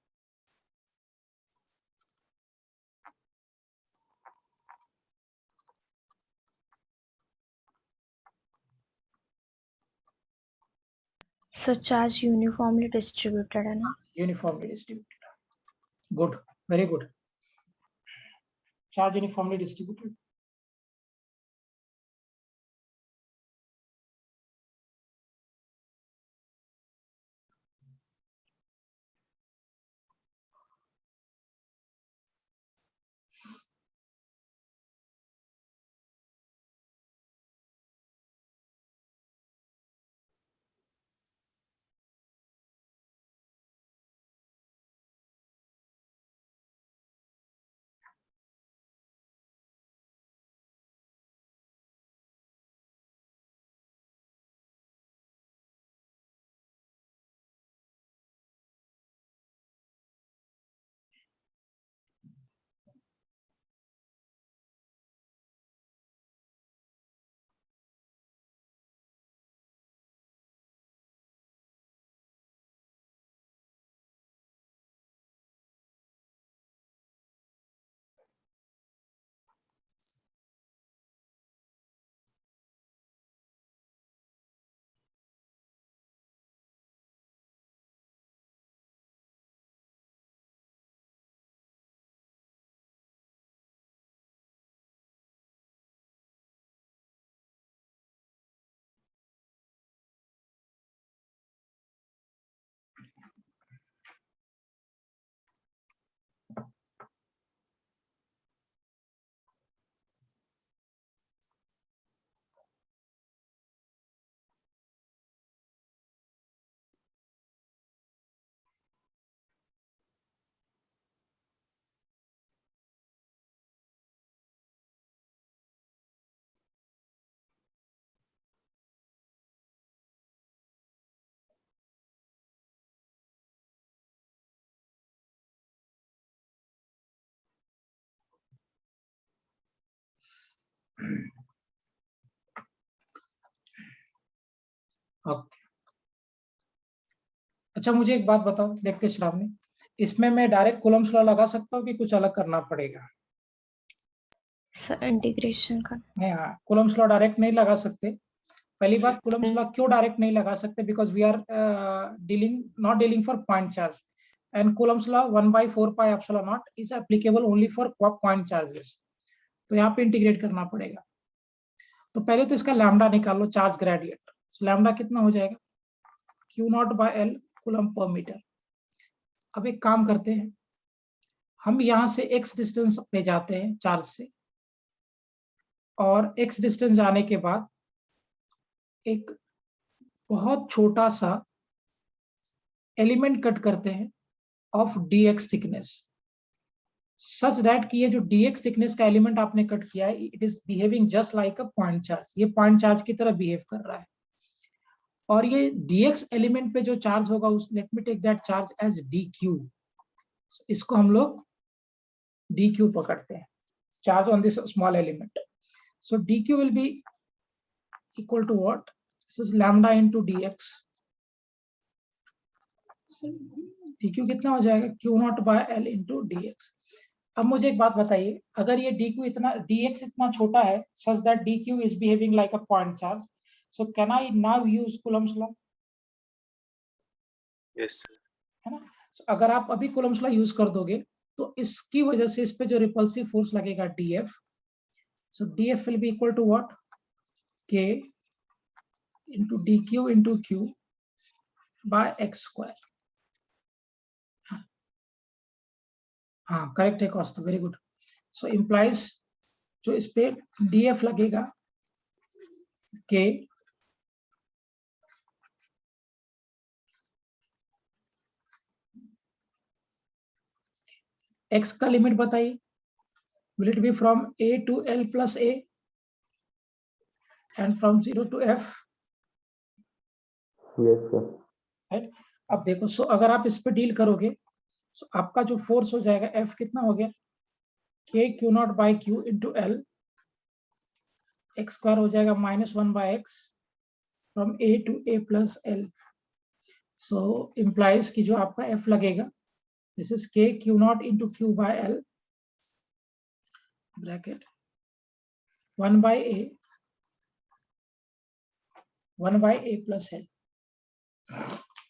So charge uniformly distributed है ना? Uniformly distributed. Good, very good. Charge uniformly distributed. Okay. अच्छा मुझे एक बात बताओ, देखते श्रावणी, इसमें मैं डायरेक्ट कूलम्स लॉ लगा सकता हूँ कि कुछ अलग करना पड़ेगा? सर इंटीग्रेशन का नहीं, हाँ कूलम्स लॉ डायरेक्ट नहीं लगा सकते। पहली बात, कूलम्स लॉ क्यों डायरेक्ट नहीं लगा सकते? Because we are not dealing for point charge and Coulomb's law 1/4 pi epsilon not is applicable only for point charges. तो यहाँ पे इंटीग्रेट करना पड़ेगा। तो पहले तो इसका लैम्डा निकाल लो, चार्ज ग्रेडियंट। लैम्डा कितना हो जाएगा? Q0/L coulomb per metre. अब एक काम करते हैं, हम यहाँ से x डिस्टेंस पे जाते हैं चार्ज से, और x डिस्टेंस जाने के बाद एक बहुत छोटा सा एलिमेंट कट करते हैं of dx thickness, such that कि ये जो dx थिकनेस का एलिमेंट आपने कट किया है, it is behaving just like a point charge. ये पॉइंट चार्ज की तरह बिहेव कर रहा है। और ये dx एलिमेंट पे जो चार्ज होगा, उस let me take that charge as dq। इसको हम लोग dq पकड़ते हैं, charge on this small element. So dq will be equal to what? This is lambda into dx। dq कितना हो जाएगा? Q0/L into dx। अब मुझे एक बात बताइए, अगर ये dx इतना छोटा है such that dq is behaving like a point charge, so can I now use Coulomb's law? Yes, sir. है ना? अगर आप अभी कूलम्ब्स लॉ यूज कर दोगे तो इसकी वजह से इस पे जो रिपल्सिव फोर्स लगेगा dF, so dF will be equal to what? K into dq into q by x square. हाँ करेक्ट है cost, very good. So implies जो इस पे dF लगेगा K x का लिमिट बताइए. Will it be from a to L plus a and from 0 to f? Yes, sir. Right? अब देखो, सो अगर आप इस पे डील करोगे सो आपका जो फोर्स हो जाएगा F कितना हो गया? K Q nought by Q into L, x square हो जाएगा -1 by x from a to a plus L. So implies कि जो आपका F लगेगा, this is K Q nought into Q by L bracket 1 by a plus L.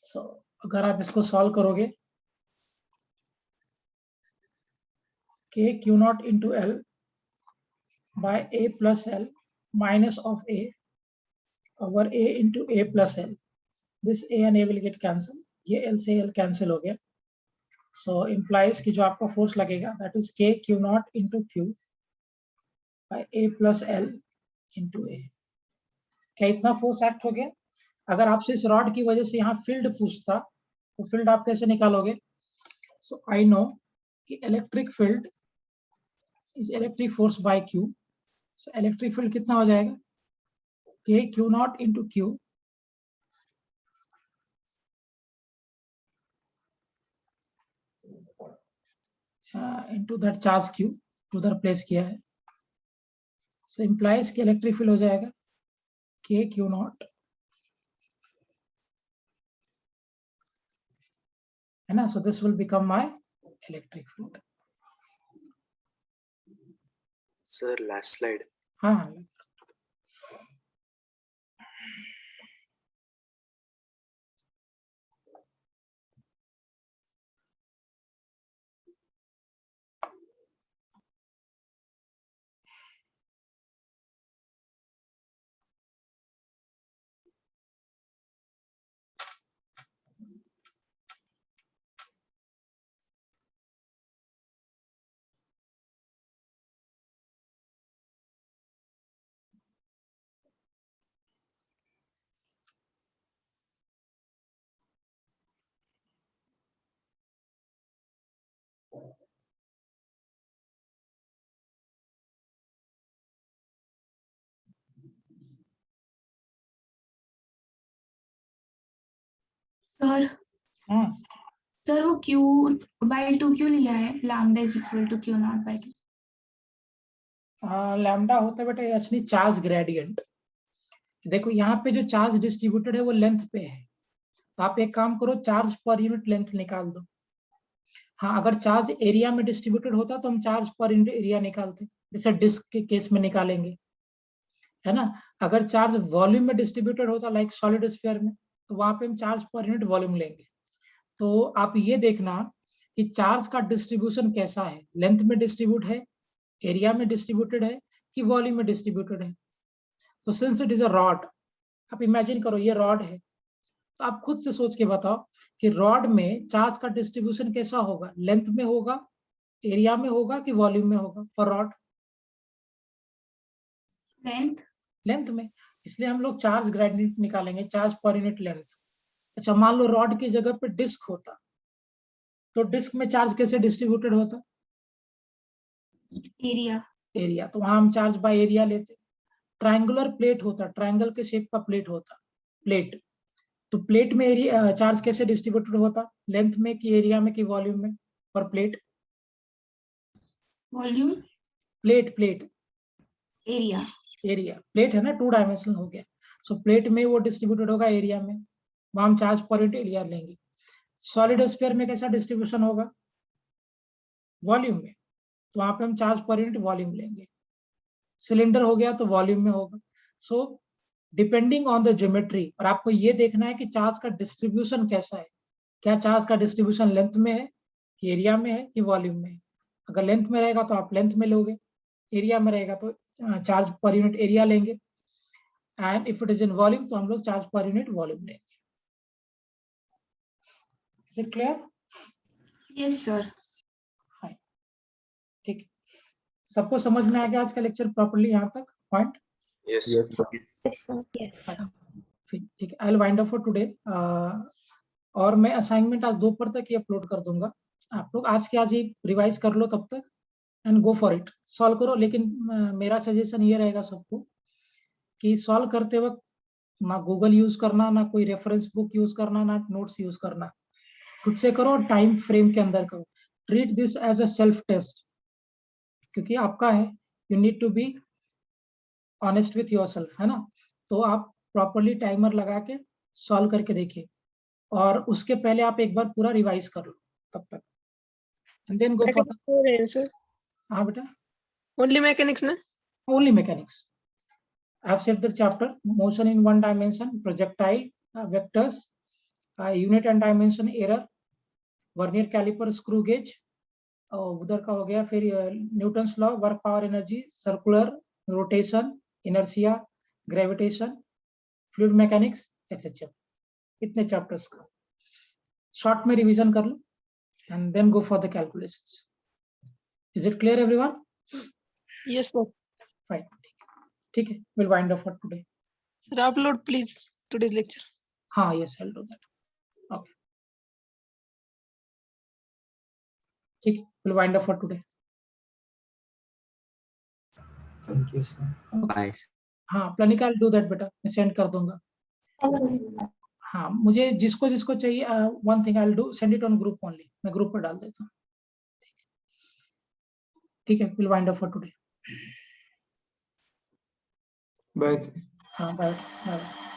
सो अगर आप इसको सॉल्व करोगे, K Q nought into L by a plus L minus of a over a into a plus L. This a and a will get cancelled. ये L से L cancel हो गया. So implies कि जो आपका force लगेगा that is K Q naught into Q by a plus L into a. क्या इतना force act हो गया? अगर आपसे इस rod की वजह से यहाँ field पूछता तो field आप कैसे निकालोगे? So I know कि electric field is electric force by Q. So electric field कितना हो जाएगा? K Q naught into Q into that charge Q to उधर प्लेस किया है. So implies कि electric field हो जाएगा K Q naught, है ना? So this will become my electric field. Sir, last slide. हाँ सर हाँ सर वो Q by 2 क्यों लिया है? Lambda is equal to Q nought by 2. Lambda होता है बेटा एक्चुअली चार्ज ग्रेडियंट. देखो यहाँ पे जो चार्ज डिस्ट्रीब्यूटेड है वो लेंथ पे है, तो आप एक काम करो, चार्ज पर यूनिट लेंथ निकाल दो. हाँ अगर चार्ज एरिया में डिस्ट्रीब्यूटेड होता तो हम चार्ज पर यूनिट एरिया निकालते, जैसे डिस्क के केस में निकालेंगे, है ना? अगर चार्ज वॉल्यूम में डिस्ट्रीब्यूटेड होता लाइक सॉलिड स्फीयर में, तो वहां पे हम चार्ज पर यूनिट वॉल्यूम लेंगे. तो आप ये देखना कि चार्ज का डिस्ट्रीब्यूशन कैसा है, लेंथ में डिस्ट्रीब्यूट है, एरिया में डिस्ट्रीब्यूटेड है कि वॉल्यूम में डिस्ट्रीब्यूटेड है. तो since it is a rod, आप इमेजिन करो ये रॉड है, तो आप खुद से सोच के बताओ कि रॉड में चार्ज का डिस्ट्रीब्यूशन कैसा होगा, लेंथ में होगा, एरिया में होगा कि वॉल्यूम में होगा फॉर रॉड? लेंथ में. इसलिए हम लोग चार्ज ग्रेडियंट निकालेंगे, चार्ज पर यूनिट लेंथ. अच्छा मान लो रॉड की जगह पे डिस्क होता, तो डिस्क में चार्ज कैसे डिस्ट्रीब्यूटेड होता? एरिया, तो वहां हम चार्ज बाय एरिया लेते. ट्रायंगुलर प्लेट होता, ट्रायंगल के शेप का प्लेट होता, प्लेट, तो प्लेट में एरिया चार्ज कैसे डिस्ट्रीब्यूटेड होता, लेंथ में कि एरिया में कि वॉल्यूम में? और plate volume, plate area plate है ना, 2 डायमेंशनल हो गया. सो प्लेट में वो डिस्ट्रीब्यूटेड होगा एरिया में, वहां हम चार्ज पर यूनिट एरिया लेंगे. सॉलिड स्फीयर में कैसा डिस्ट्रीब्यूशन होगा? वॉल्यूम में, तो वहां पे हम चार्ज पर यूनिट वॉल्यूम लेंगे. सिलेंडर हो गया तो वॉल्यूम में होगा. So depending on the geometry, और आपको ये देखना है कि चार्ज का डिस्ट्रीब्यूशन कैसा है. क्या चार्ज का डिस्ट्रीब्यूशन लेंथ में है, एरिया में है कि वॉल्यूम में है। अगर लेंथ में रहेगा तो आप लेंथ में लोगे, एरिया में रहेगा तो चार्ज पर यूनिट एरिया लेंगे, and if it is in volume तो हम लोग चार्ज पर यूनिट वॉल्यूम लेंगे। Is it clear? Yes sir. ठीक, सबको समझ में आ गया आज का लेक्चर प्रॉपर्ली यहाँ तक point? Yes Yes, sir. Yes, sir. ठीक है, I will wind up for today. और मैं असाइनमेंट आज दोपहर तक ही अपलोड कर दूंगा, आप लोग आज के आज ही रिवाइज कर लो तब तक, and go for it, solve करो। लेकिन मेरा सजेशन ये रहेगा सबको कि सॉल्व करते वक्त ना गूगल यूज करना, ना कोई रेफरेंस बुक यूज करना, ना नोट्स यूज करना, खुद से करो, टाइम फ्रेम के अंदर करो। Treat this as a self test, क्योंकि आपका है, you need to be honest with yourself, है ना। तो आप प्रॉपर्ली टाइमर लगा के सॉल्व करके देखिए, और उसके पहले आप एक बार पूरा रिवाइज कर लो तब तक, एंड देन गो फॉर। हाँ बेटा, ओनली मैकेनिक्स ना? Only mechanics. I have said the chapter motion in one dimension, projectile, vectors, unit and dimension error, vernier caliper, screw gauge, उधर का हो गया, फिर Newton's law, work power energy, circular rotation, inertia, gravitation, fluid mechanics, SHM. इतने chapters का short में revision कर लो, and then go for the calculations. Is it clear everyone? Yes sir. Fine, ठीक है, will wind up for today. Sir upload please today's lecture. हाँ, yes, I will do that. Okay, ठीक है, will wind up for today. Thank you sir. Bye. हाँ, Planika, I will do that बेटा, मैं send कर दूंगा। हाँ, मुझे जिसको जिसको चाहिए, one thing I will do, send it on group only, मैं ग्रुप पर डाल देता हूँ। ठीक है, will wind up for today. Bye. हाँ, बाय बाय।